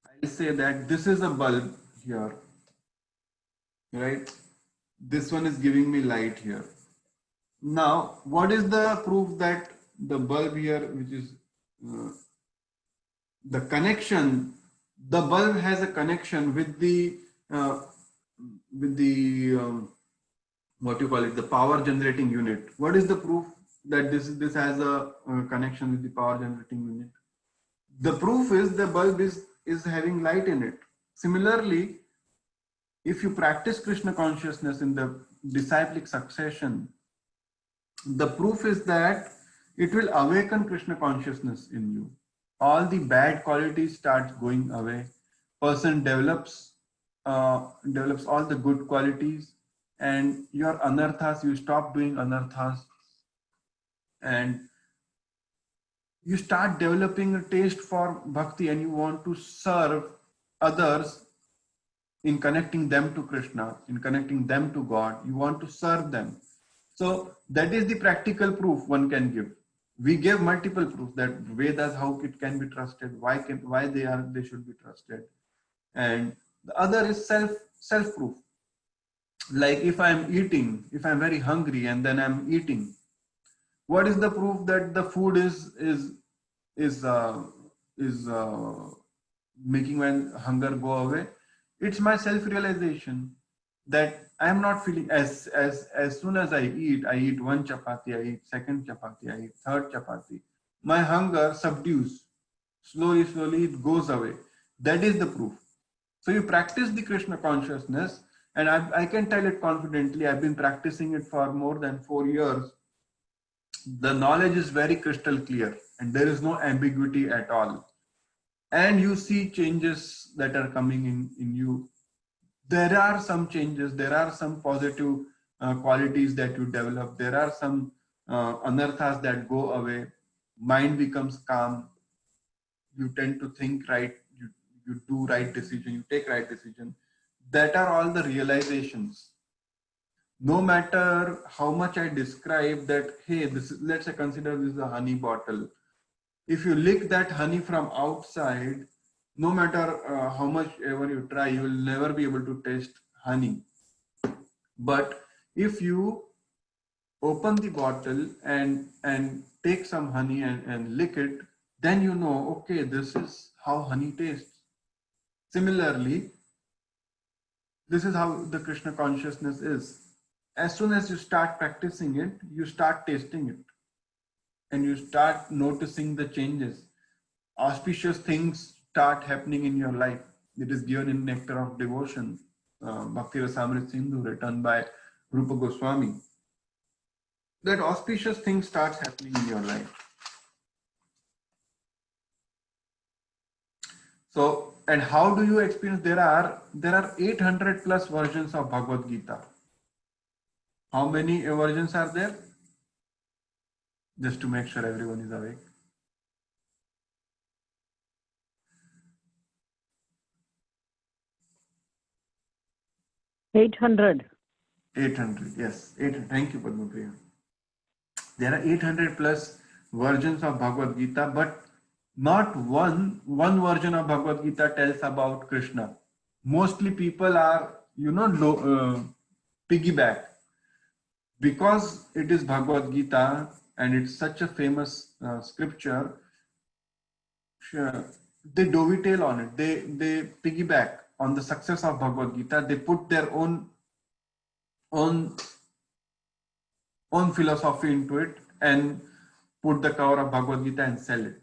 I'll say that this is a bulb here, right? This one is giving me light here. Now, what is the proof that the bulb here, which is the connection, the bulb has a connection with the what you call it, the power generating unit? What is the proof that this has a connection with the power generating unit? The proof is the bulb is having light in it. Similarly, if you practice Krishna consciousness in the disciplic succession, the proof is that it will awaken Krishna consciousness in you. All the bad qualities start going away. Person develops all the good qualities, and your anarthas, you stop doing anarthas, and you start developing a taste for bhakti, and you want to serve others in connecting them to Krishna, in connecting them to God. You want to serve them. So that is the practical proof one can give. We gave multiple proofs that Vedas, how it can be trusted, why they should be trusted. And the other is self proof. Like if I'm eating, if I'm very hungry and then I'm eating, what is the proof that the food is making my hunger go away? It's my self-realization that I am not feeling, as soon as I eat one chapati, I eat second chapati, I eat third chapati, my hunger subdues. Slowly it goes away. That is the proof. So you practice the Krishna consciousness, and I can tell it confidently, I've been practicing it for more than 4 years. The knowledge is very crystal clear and there is no ambiguity at all. And you see changes that are coming in you. There are some changes, there are some positive qualities that you develop, there are some anarthas that go away, mind becomes calm, you tend to think right, you do right decision, you take right decision. that are all the realizations. No matter how much I describe that, hey, this is, let's say consider this is a honey bottle. If you lick that honey from outside, no matter how much ever you try, you will never be able to taste honey. But if you open the bottle and take some honey and lick it, then you know, okay, this is how honey tastes. Similarly, this is how the Krishna consciousness is. As soon as you start practicing it, you start tasting it and you start noticing the changes. Auspicious things start happening in your life. It is given in Nectar of Devotion, Bhakti Rasamrit Sindhu, written by Rupa Goswami. That auspicious thing starts happening in your life. So, and how do you experience? There are 800 plus versions of Bhagavad Gita. How many versions are there? Just to make sure everyone is awake. 800. 800, yes. 800. Thank you, Padma Priya. There are 800 plus versions of Bhagavad Gita, but not one version of Bhagavad Gita tells about Krishna. Mostly people are, piggyback. Because it is Bhagavad Gita and it's such a famous scripture, they dovetail on it. They piggyback on the success of Bhagavad Gita. They put their own philosophy into it and put the cover of Bhagavad Gita and sell it.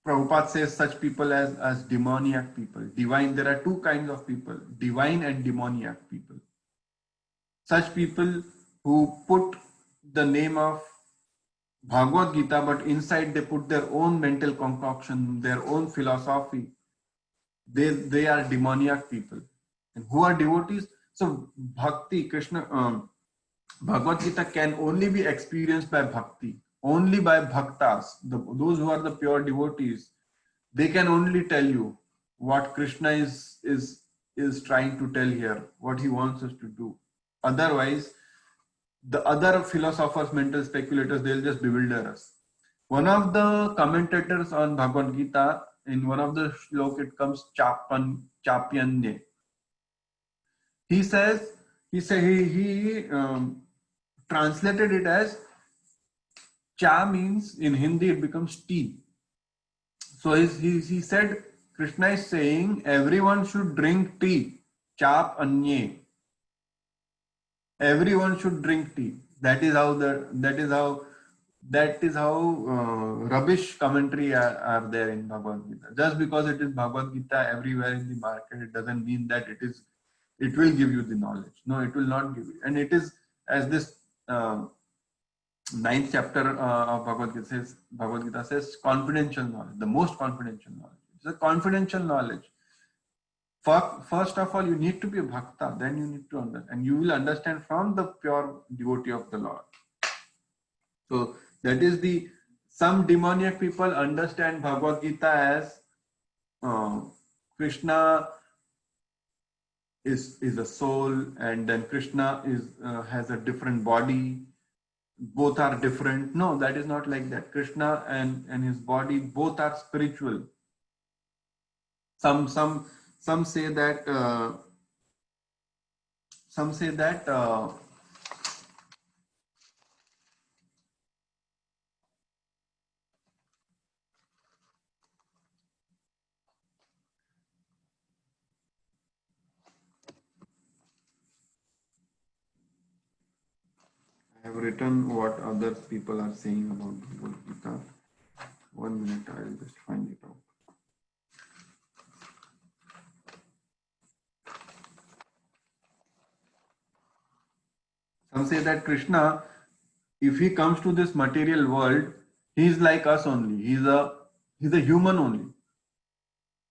Prabhupada says such people as demoniac people. Divine, there are two kinds of people, divine and demoniac people. Such people who put the name of Bhagavad Gita, but inside they put their own mental concoction, their own philosophy. They are demoniac people. And who are devotees? So Bhakti, Krishna, Bhagavad Gita can only be experienced by Bhakti, only by Bhaktas. Those who are the pure devotees, they can only tell you what Krishna is trying to tell here, what he wants us to do. Otherwise, the other philosophers, mental speculators, they'll just bewilder us. One of the commentators on Bhagavad Gita, in one of the shlok, it comes Chapyanye. He translated it as cha means in Hindi it becomes tea. So he said Krishna is saying everyone should drink tea. Chap anye. Everyone should drink tea. That is how rubbish commentary are there in Bhagavad Gita. Just because it is Bhagavad Gita everywhere in the market, it doesn't mean that it will give you the knowledge. No, it will not give you. And it is, as this 9th chapter of Bhagavad Gita says, confidential knowledge, the most confidential knowledge. It's a confidential knowledge. First of all, you need to be a bhakta, then you need to understand, and you will understand from the pure devotee of the Lord. So that is some demoniac people understand Bhagavad Gita as Krishna is a soul, and then Krishna has a different body. Both are different. No, that is not like that. Krishna and his body both are spiritual. Some say that I have written what other people are saying about Bhagavad Gita. 1 minute, I will just find it out. Some say that Krishna, if he comes to this material world, he is like us only. He's a human only,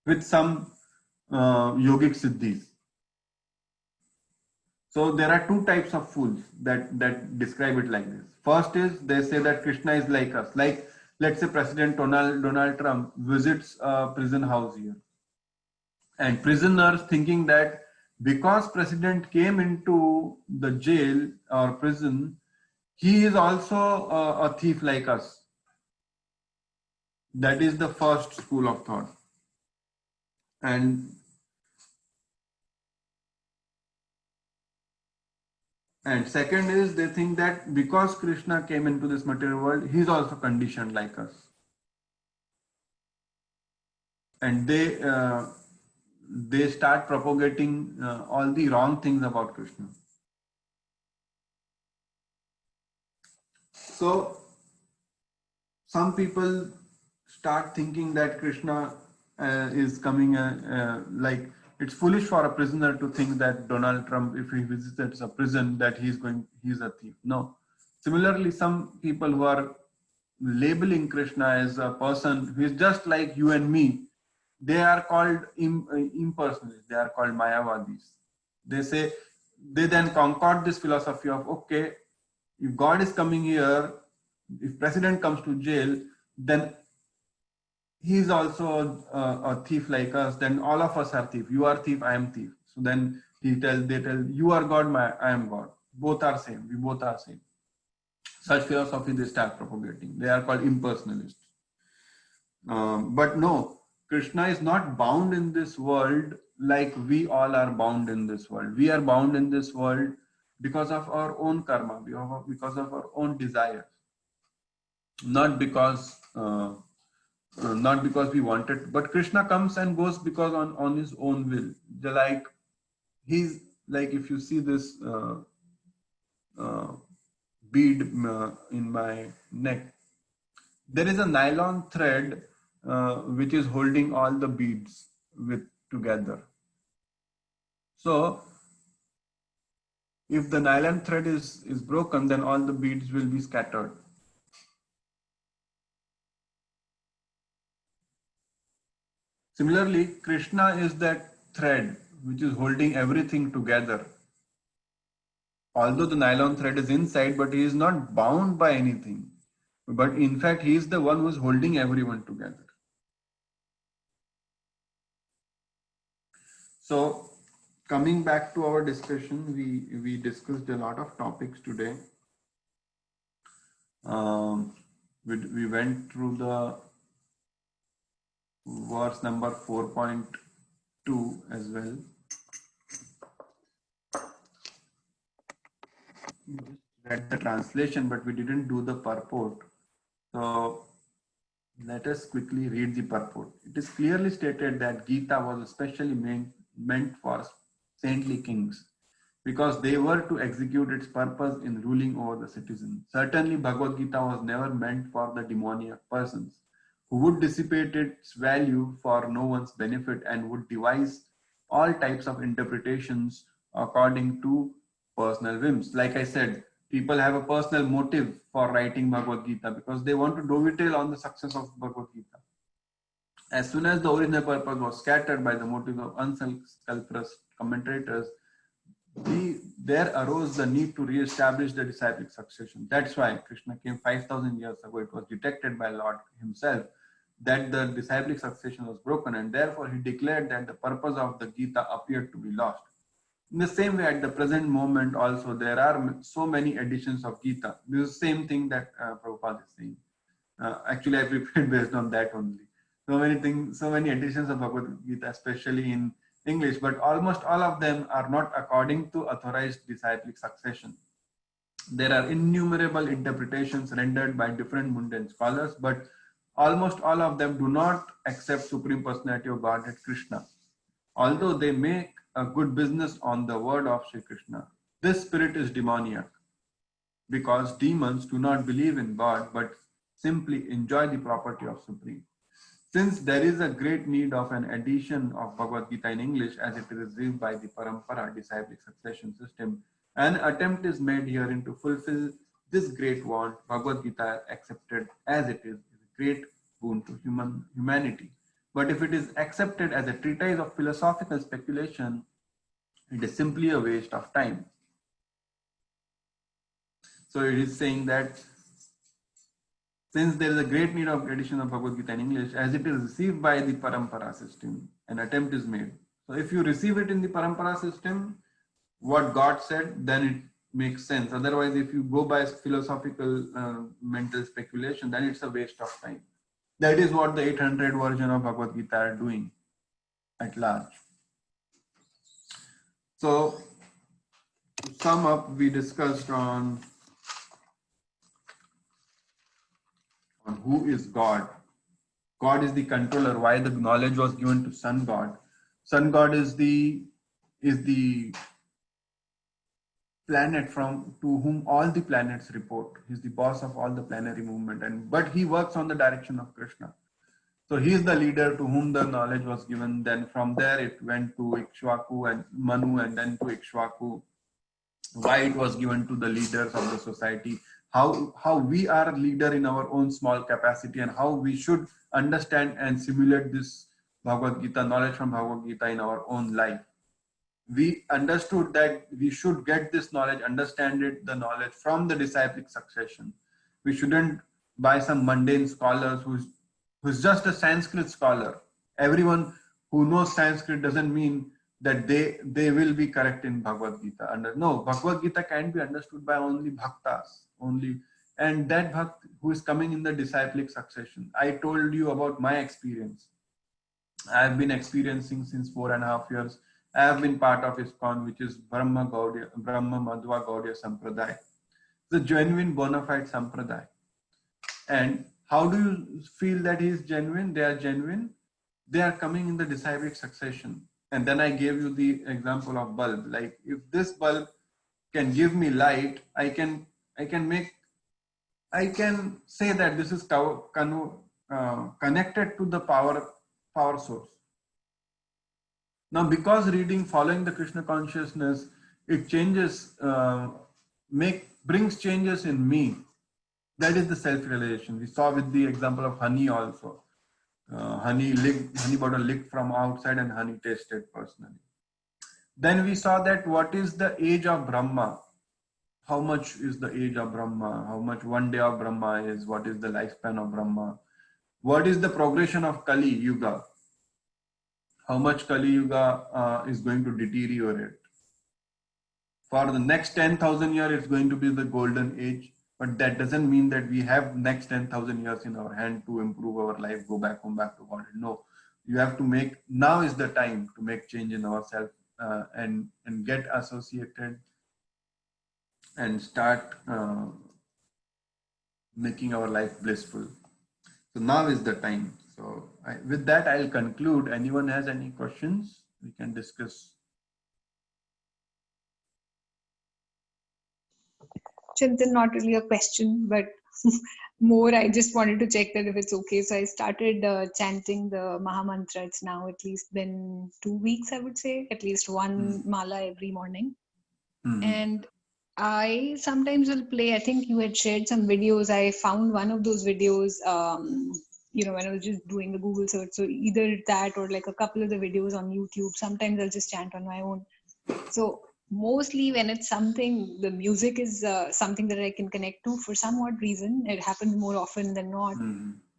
with some yogic siddhis. So there are two types of fools that describe it like this. First is they say that Krishna is like us. Like, let's say President Donald Trump visits a prison house here. and prisoners thinking that because president came into the jail or prison, he is also a thief like us. That is the first school of thought. And second is they think that because Krishna came into this material world, he is also conditioned like us. And they start propagating all the wrong things about Krishna. So some people start thinking that Krishna is coming, like it's foolish for a prisoner to think that Donald Trump, if he visits a prison, that he's a thief. No. Similarly, some people who are labeling Krishna as a person who is just like you and me, they are called impersonalists. They are called Mayavadis. They then concord this philosophy of, okay, if God is coming here, if president comes to jail, then he is also a thief like us. Then all of us are thief. You are thief, I am thief. So then they tell you are God, I am God. Both are same. We both are same. Such philosophy they start propagating. They are called impersonalists. But no, Krishna is not bound in this world like we all are bound in this world. We are bound in this world because of our own karma, because of our own desires, not because we wanted. But Krishna comes and goes because on his own will. He's like, if you see this bead in my neck, there is a nylon thread which is holding all the beads together. So if the nylon thread is broken, then all the beads will be scattered. Similarly, Krishna is that thread which is holding everything together. Although the nylon thread is inside, but he is not bound by anything. But in fact, he is the one who is holding everyone together. So, coming back to our discussion, we discussed a lot of topics today. We went through the verse number 4.2 as well. We just read the translation, but we didn't do the purport. So let us quickly read the purport. It is clearly stated that Gita was especially meant for saintly kings, because they were to execute its purpose in ruling over the citizens. Certainly, Bhagavad Gita was never meant for the demoniac persons who would dissipate its value for no one's benefit and would devise all types of interpretations according to personal whims. Like I said, people have a personal motive for writing Bhagavad Gita because they want to dovetail on the success of Bhagavad Gita. As soon as the original purpose was scattered by the motives of unscrupulous commentators, there arose the need to re-establish the disciplic succession. That's why Krishna came 5,000 years ago. It was detected by Lord himself that the disciplic succession was broken, and therefore he declared that the purpose of the Gita appeared to be lost. In the same way, at the present moment also, there are so many editions of Gita. This is the same thing that Prabhupada is saying. Actually, I prepared based on that only. So many things, so many editions of Bhagavad Gita, especially in English, but almost all of them are not according to authorized disciplic succession. There are innumerable interpretations rendered by different mundane scholars, but almost all of them do not accept Supreme Personality of Godhead Krishna, although they make a good business on the word of Sri Krishna. This spirit is demoniac because demons do not believe in God but simply enjoy the property of Supreme. Since there is a great need of an edition of Bhagavad Gita in English as it is received by the Parampara disciplic succession system, an attempt is made herein to fulfill this great want. Bhagavad Gita accepted as it is a great boon to humanity. But if it is accepted as a treatise of philosophical speculation, it is simply a waste of time. So it is saying that since there is a great need of edition of Bhagavad Gita in English, as it is received by the Parampara system, an attempt is made. So if you receive it in the parampara system, what God said, then it makes sense. Otherwise, if you go by philosophical mental speculation, then it's a waste of time. That is what the 800 version of Bhagavad Gita are doing at large. So to sum up, we discussed on who is God. God is the controller. Why the knowledge was given to Sun God. Sun God is the planet from to whom all the planets report. He's the boss of all the planetary movement, but he works on the direction of Krishna. So he is the leader to whom the knowledge was given. Then from there it went to Ikshvaku and Manu, and then to Ikshvaku. Why it was given to the leaders of the society, how we are leader in our own small capacity, and how we should understand and simulate this Bhagavad Gita knowledge from Bhagavad Gita in our own life. We understood that we should get this knowledge, understand it, the knowledge from the disciplic succession. We shouldn't buy some mundane scholars who's just a Sanskrit scholar. Everyone who knows Sanskrit doesn't mean that they will be correct in Bhagavad Gita. No, Bhagavad Gita can be understood by only bhaktas, and that bhakt who is coming in the disciplic succession. I told you about my experience. I have been experiencing since 4.5 years. I have been part of ISKCON, which is Brahma Madhva Gaudiya Sampradaya, the genuine bona fide Sampradaya. And how do you feel that he is genuine? They are genuine. They are coming in the disciplic succession. And then I gave you the example of bulb. Like if this bulb can give me light, I can say that this is connected to the power source. Now, because following the Krishna consciousness, it changes, brings changes in me. That is the self-realization. We saw with the example of honey also. Honey bottle licked from outside and honey tasted personally. Then we saw that what is the age of Brahma? How much is the age of Brahma? How much one day of Brahma is? What is the lifespan of Brahma? What is the progression of Kali Yuga? How much Kali Yuga is going to deteriorate? For the next 10,000 years, it's going to be the golden age. But that doesn't mean that we have next 10,000 years in our hand to improve our life, go back home, back to God. No, you have to now is the time to make change in ourselves and get associated and start making our life blissful. So now is the time. So with that, I'll conclude. Anyone has any questions? We can discuss. Chintan, not really a question, but more I just wanted to check that if it's okay. So I started chanting the Maha Mantra. It's now at least been 2 weeks, I would say, at least one mala every morning. And I sometimes will play, I think you had shared some videos. I found one of those videos, when I was just doing the Google search. So either that or like a couple of the videos on YouTube. Sometimes I'll just chant on my own. So mostly when it's something, the music is something that I can connect to for some odd reason. It happens more often than not.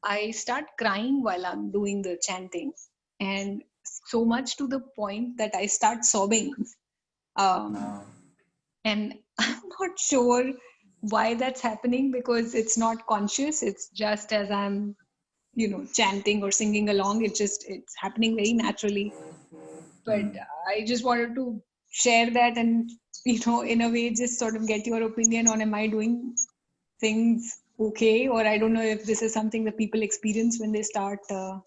I start crying while I'm doing the chanting, and so much to the point that I start sobbing. And I'm not sure why that's happening, because it's not conscious. It's just as I'm, chanting or singing along, it's happening very naturally. But I just wanted to share that and, in a way, just sort of get your opinion on, am I doing things okay? Or I don't know if this is something that people experience when they start. So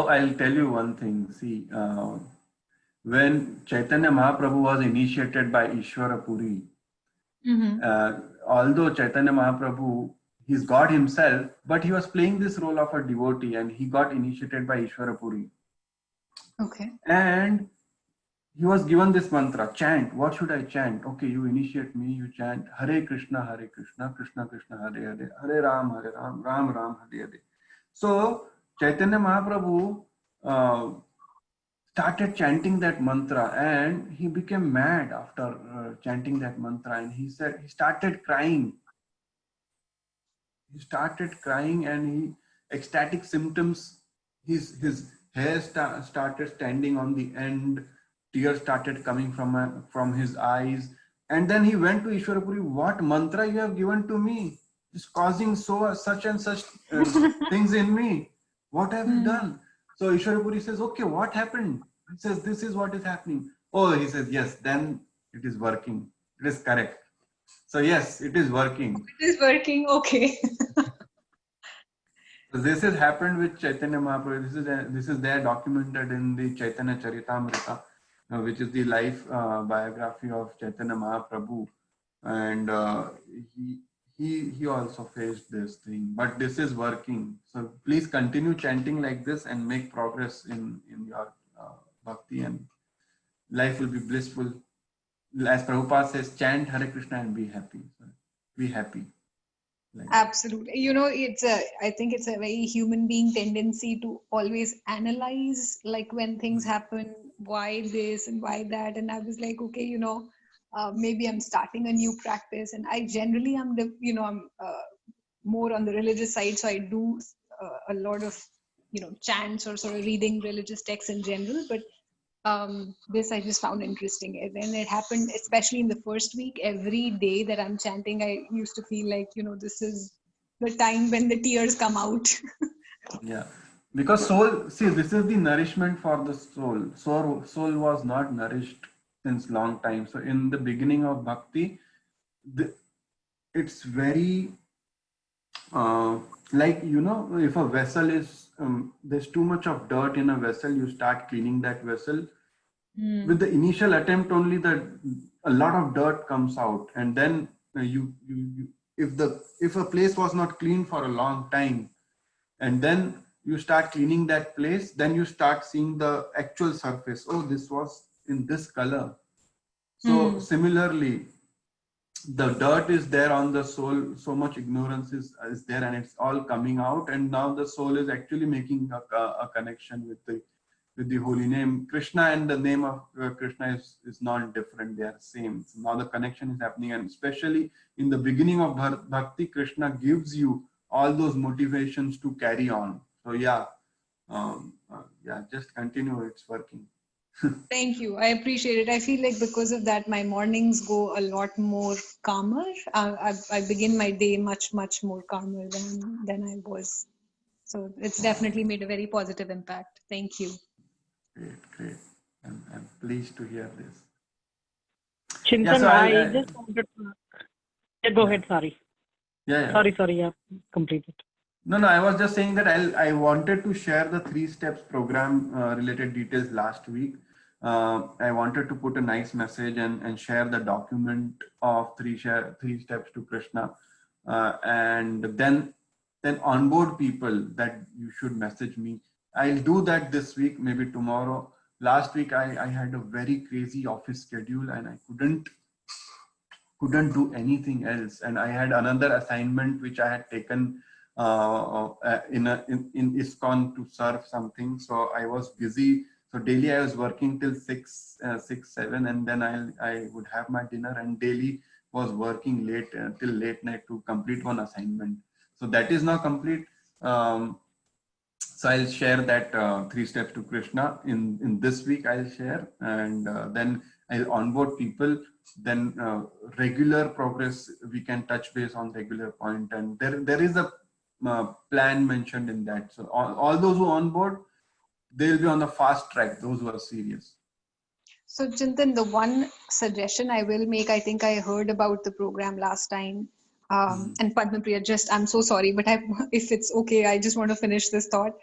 I'll tell you one thing. See, when Chaitanya Mahaprabhu was initiated by Ishvara Puri, although Chaitanya Mahaprabhu, he's God himself, but he was playing this role of a devotee, and he got initiated by Ishvara Puri. Okay. And he was given this mantra, chant. What should I chant? Okay, you initiate me, you chant Hare Krishna, Krishna Krishna, Hare Hare, Hare Ram, Ram Ram, Hare Hare. So Chaitanya Mahaprabhu started chanting that mantra, and he became mad after chanting that mantra, and he started crying. He started crying, and ecstatic symptoms his hair started standing on the end, tears started coming from his eyes, and then he went to Ishwarapuri. What mantra you have given to me? It's causing such and such things in me. What have you Hmm. done? So Ishwarapuri says, okay, what happened? He says, this is what is happening. Oh, he says, yes, then it is working. It is correct. So yes, it is working. It is working. Okay. So this has happened with Chaitanya Mahaprabhu. This is there documented in the Chaitanya Charitamrita, which is the life biography of Chaitanya Mahaprabhu, and he he also faced this thing. But this is working. So please continue chanting like this and make progress in your bhakti, and life will be blissful. As Prabhupada says, chant Hare Krishna and be happy. So be happy like that. Absolutely. I think it's a very human being tendency to always analyze, like when things happen, why this and why that. And I was like, okay, maybe I'm starting a new practice. And I generally am I'm more on the religious side. So I do a lot of, chants or sort of reading religious texts in general. But this I just found interesting. And then it happened, especially in the first week, every day that I'm chanting, I used to feel like, this is the time when the tears come out. Yeah, because soul, see, this is the nourishment for the soul. Soul was not nourished since long time. So in the beginning of bhakti, the, it's very like if a vessel is there's too much of dirt in a vessel, you start cleaning that vessel. With the initial attempt only, a lot of dirt comes out, and then you if a place was not clean for a long time, and then you start cleaning that place, then you start seeing the actual surface. Oh, this was in this color. So similarly, the dirt is there on the soul, so much ignorance is there, and it's all coming out, and now the soul is actually making a connection with the holy name Krishna, and the name of Krishna is not different, they are same. So now the connection is happening, and especially in the beginning of bhakti, Krishna gives you all those motivations to carry on. So yeah, just continue, it's working. Thank you. I appreciate it. I feel like because of that, my mornings go a lot more calmer. I begin my day much, much more calmer than I was. So it's definitely made a very positive impact. Thank you. Great. I'm pleased to hear this. Chintan, So I just wanted to. Yeah, go ahead. Sorry. Yeah. Sorry. Yeah, complete it. No, I was just saying that I wanted to share the 3 steps program related details last week. I wanted to put a nice message and share the document of 3 steps to Krishna, and then onboard people that you should message me. I'll do that this week, maybe tomorrow. Last week I had a very crazy office schedule, and I couldn't do anything else, and I had another assignment which I had taken in ISKCON to serve something. So I was busy. So daily I was working till 7, and then I would have my dinner, and daily was working late till late night to complete one assignment. So that is now complete. So I'll share that 3 steps to Krishna in this week. I'll share, and then I'll onboard people. Then regular progress, we can touch base on regular point, and there is a plan mentioned in that. So all those who onboard, they'll be on the fast track. Those who are serious. So, Chintan, the one suggestion I will make, I think I heard about the program last time. And Padmapriya, I'm so sorry, but if it's okay, I just want to finish this thought.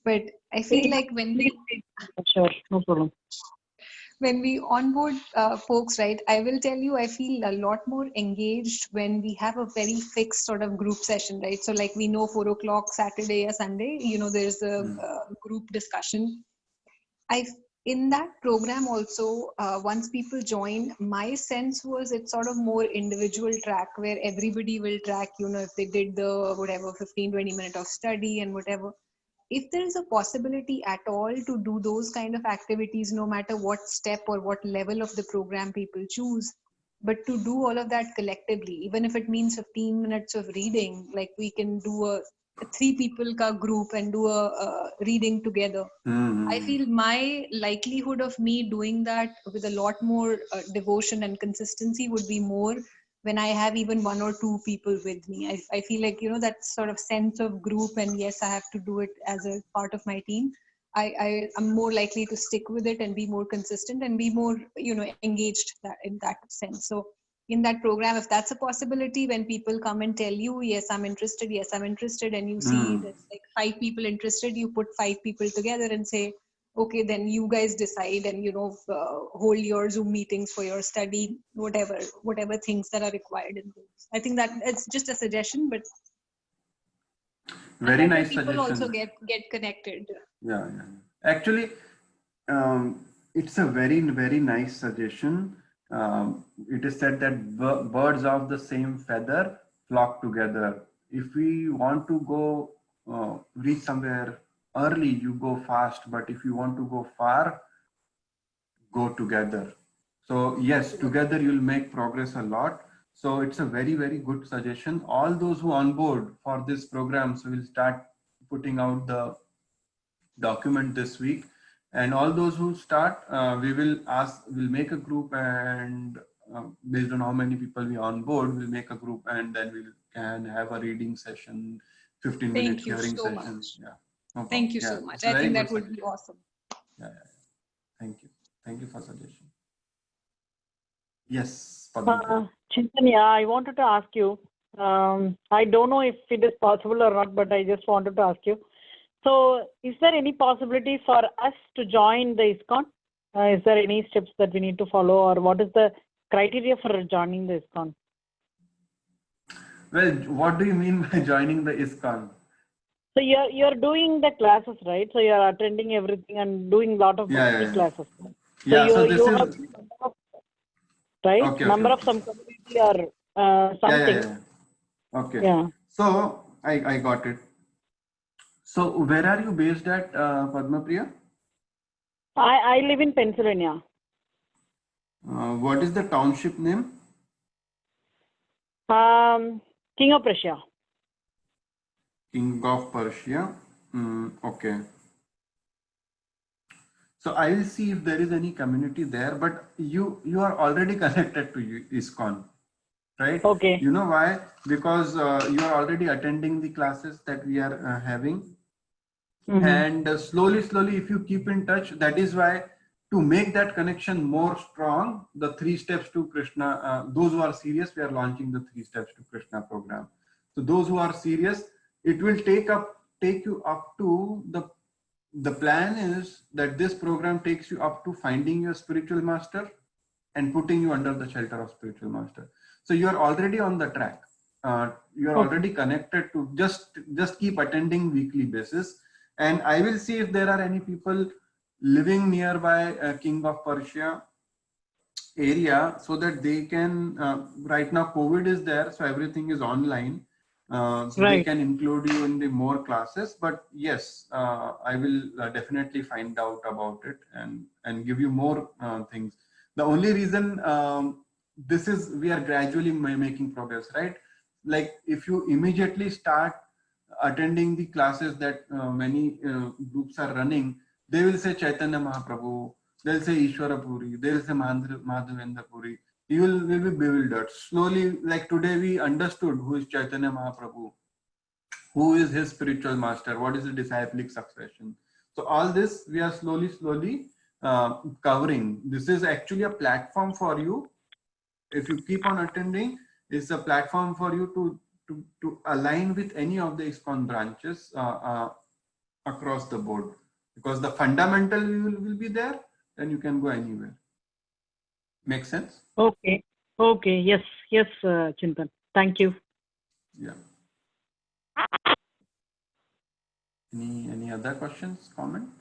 But I feel like Sure, no problem. when we onboard folks, right, I will tell you, I feel a lot more engaged when we have a very fixed sort of group session, right? So like we know 4 o'clock Saturday or Sunday, there's a group discussion. In that program also, once people join, my sense was it's sort of more individual track where everybody will track, if they did the whatever 15-20 minutes of study and whatever. If there is a possibility at all to do those kind of activities, no matter what step or what level of the program people choose, but to do all of that collectively, even if it means 15 minutes of reading, like we can do a 3 people ka group and do a reading together. I feel my likelihood of me doing that with a lot more devotion and consistency would be more when I have even 1 or 2 people with me. I feel like, that sort of sense of group, and yes, I have to do it as a part of my team. I'm more likely to stick with it and be more consistent and be more, engaged in that sense. So in that program, if that's a possibility, when people come and tell you, yes, I'm interested, and you see there's like 5 people interested, you put 5 people together and say, okay, then you guys decide, and hold your Zoom meetings for your study, whatever things that are required in those. I think that it's just a suggestion, but very nice people suggestion. also get connected. Yeah. Actually, it's a very, very nice suggestion. It is said that birds of the same feather flock together. If we want to go reach somewhere early, you go fast. But if you want to go far, go together. So yes, together you'll make progress a lot. So it's a very, very good suggestion. All those who on board for this program, so we'll start putting out the document this week, and all those who start, we'll make a group, and based on how many people we on board, we'll make a group, and then we can have a reading session, 15-minute hearing session. Yeah. No Thank you problem. so much. It's a I very think good that would be suggestion. awesome. Yeah. Thank you for suggestion. Yes, Chintan, I wanted to ask you. I don't know if it is possible or not, but I just wanted to ask you. So, is there any possibility for us to join the ISKCON? Is there any steps that we need to follow, or what is the criteria for joining the ISKCON? Well, what do you mean by joining the ISKCON? So you're doing the classes, right? So you're attending everything and doing a lot of classes. So this is right? Okay, number of some community or something. Yeah. Okay. Yeah. So I got it. So where are you based at, Padmapriya? I live in Pennsylvania. What is the township name? King of Prussia. King of Prussia. Okay. So I will see if there is any community there, but you are already connected to ISKCON, right? Okay. You know why? Because you are already attending the classes that we are having. And slowly, if you keep in touch, that is why, to make that connection more strong, the 3 steps to Krishna, those who are serious, we are launching the 3 steps to Krishna program. So those who are serious, it will take you up to the plan is that this program takes you up to finding your spiritual master and putting you under the shelter of spiritual master. So you are already on the track. You are already connected to just keep attending weekly basis. And I will see if there are any people living nearby King of Prussia area, so that they can, right now COVID is there, so everything is online. So they can include you in the more classes. But yes, I will definitely find out about it and give you more things. The only reason we are gradually making progress, right? Like if you immediately start attending the classes that many groups are running, they will say Chaitanya Mahaprabhu, they'll say Ishwara Puri, they'll say Madhavendra Puri. You will be bewildered. Slowly, like today we understood who is Chaitanya Mahaprabhu, who is his spiritual master, what is the disciplic succession. So all this we are slowly covering. This is actually a platform for you. If you keep on attending, it's a platform for you to align with any of the ISKCON branches across the board, because the fundamental will be there, then you can go anywhere. Make sense? Okay. Yes, Chintan. Thank you. Yeah. Any other questions, comments?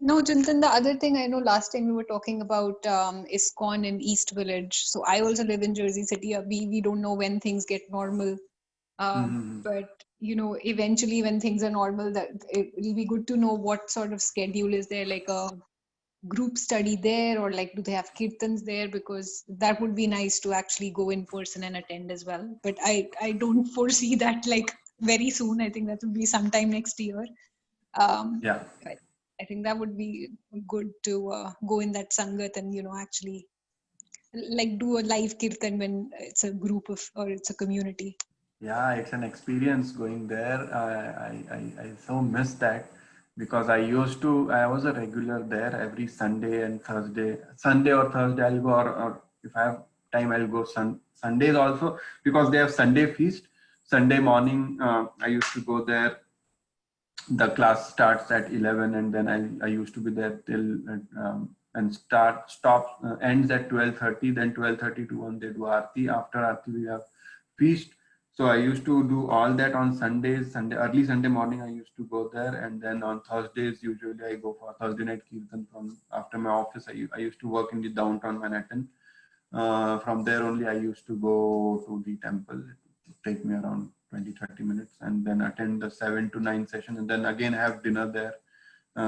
No, Chintan, the other thing I know, last time we were talking about ISKCON in East Village. So I also live in Jersey City. We don't know when things get normal. But, eventually when things are normal, that it'll be good to know what sort of schedule is there, like a group study there, or like do they have kirtans there? Because that would be nice to actually go in person and attend as well. But I don't foresee that like very soon. I think that would be sometime next year. Yeah. I think that would be good to go in that sangat and actually like do a live kirtan when it's a group of or it's a community. Yeah, it's an experience going there. I so miss that because I was a regular there every Sunday and Thursday. Sunday or Thursday I'll go, or if I have time, I'll go Sundays also because they have Sunday feast. Sunday morning, I used to go there. The class starts at 11 and then I used to be there till and ends at 12:30. Then 12:30 to 1 they do Aarti. After Aarti we have feast. So I used to do all that on Sundays. Early Sunday morning I used to go there, and then on Thursdays usually I go for Thursday night kirtan from after my office. I used to work in the downtown Manhattan. From there only I used to go to the temple. It would take me around 20-30 minutes, and then attend the 7 to 9 session, and then again have dinner there.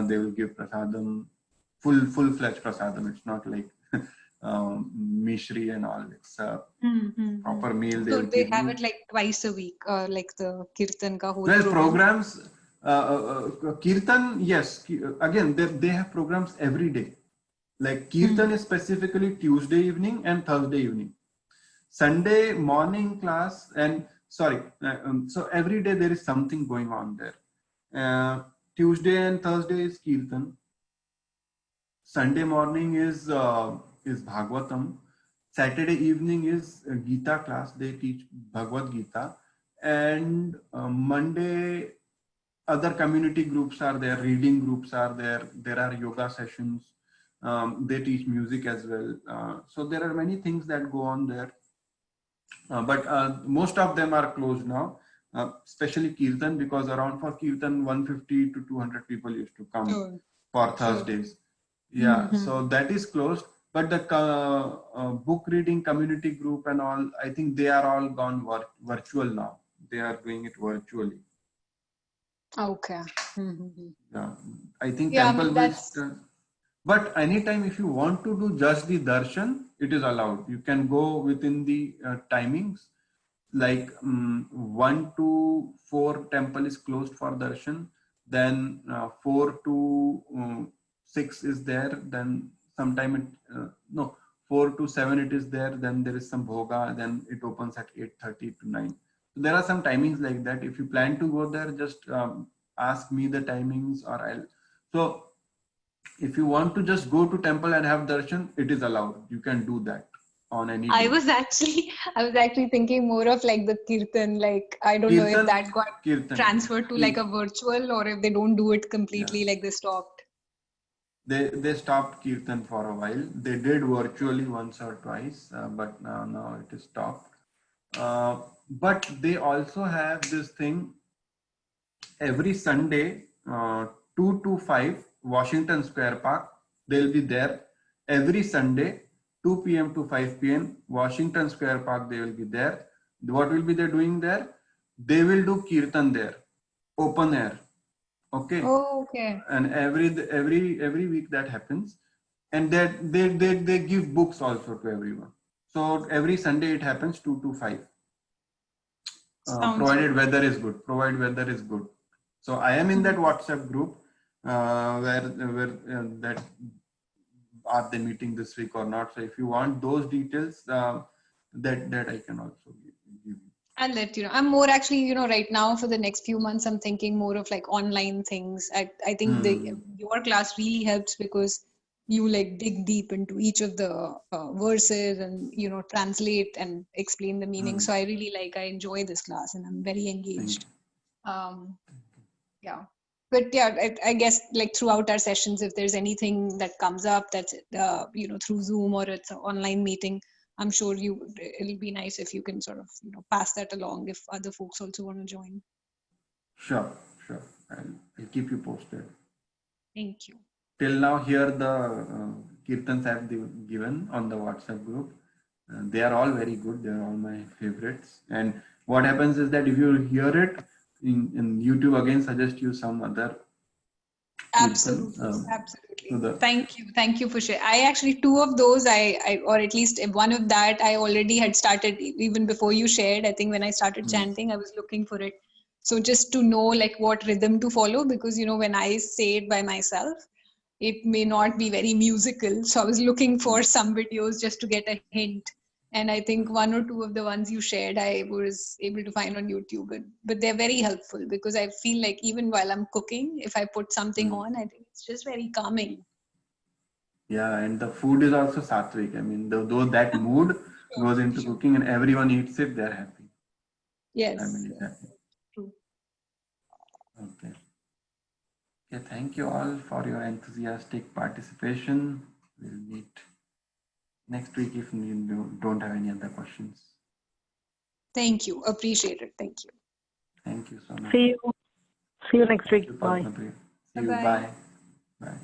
They will give prasadam, full-fledged prasadam. It's not like mishri and all. It's a proper meal. So they have it like twice a week, like the kirtan ka whole program. Programs, kirtan, yes. Again, they have programs every day. Like kirtan is specifically Tuesday evening and Thursday evening. Sunday morning class and so every day there is something going on there. Tuesday and Thursday is kirtan. Sunday morning is Bhagavatam. Saturday evening is Gita class. They teach Bhagavad Gita. And Monday, other community groups are there. Reading groups are there. There are yoga sessions. They teach music as well. So there are many things that go on there. But most of them are closed now, especially Kirtan, because around for Kirtan, 150 to 200 people used to come for Thursdays. Yeah, so that is closed. But the book reading community group and all, I think they are all gone virtual now. They are doing it virtually. Okay. Yeah, I think temple will. But anytime if you want to do just the darshan, it is allowed. You can go within the timings. Like 1 to 4 temple is closed for darshan. Then 4 to 6 is there. Then sometime 4 to 7 it is there. Then there is some bhoga. Then it opens at 8:30 to 9. So there are some timings like that. If you plan to go there, just ask me the timings or I'll. So if you want to just go to temple and have darshan, it is allowed. You can do that on any day. I was actually thinking more of like the kirtan, like I don't know if that got transferred to like a virtual or if they don't do it completely, like they stopped. They stopped kirtan for a while. They did virtually once or twice, but now it is stopped. But they also have this thing every Sunday, 2 to 5, Washington Square Park. They'll be there every Sunday, 2 p.m. to 5 p.m. Washington Square Park. They will be there. What will be they doing there? They will do kirtan there, open air. Okay. Oh, okay. And every week that happens, and that they give books also to everyone. So every Sunday it happens 2 to 5. Provided weather is good. Provided weather is good. So I am in that WhatsApp group where that are they meeting this week or not. So if you want those details, that I can also give you. I'll let you know. I'm more actually, right now for the next few months, I'm thinking more of like online things. I think your class really helps because you like dig deep into each of the verses and, translate and explain the meaning. So I really I enjoy this class and I'm very engaged. Yeah. But yeah, I guess like throughout our sessions, if there's anything that comes up that's, through Zoom or it's an online meeting, I'm sure it'll be nice if you can sort of, pass that along if other folks also want to join. Sure. I'll keep you posted. Thank you. Till now, here the kirtans have given on the WhatsApp group. They are all very good. They are all my favorites. And what happens is that if you hear it in YouTube, again, suggest you some other. Absolutely. Thank you for sharing. I actually 2 of those or at least one of that I already had started even before you shared. I think when I started chanting, I was looking for it. So just to know like what rhythm to follow, because when I say it by myself, it may not be very musical. So I was looking for some videos just to get a hint. And I think one or two of the ones you shared, I was able to find on YouTube. But they're very helpful because I feel like even while I'm cooking, if I put something on, I think it's just very calming. Yeah, and the food is also sattvic. I mean, though that mood goes into cooking and everyone eats it, they're happy. Yes. Family is happy. True. Okay. Okay, thank you all for your enthusiastic participation. We'll meet next week if you don't have any other questions. Thank you. Appreciate it. Thank you. Thank you so much. See you next Thank week. you, Bye. Padmapriya. See you. Bye-bye. Bye. Bye.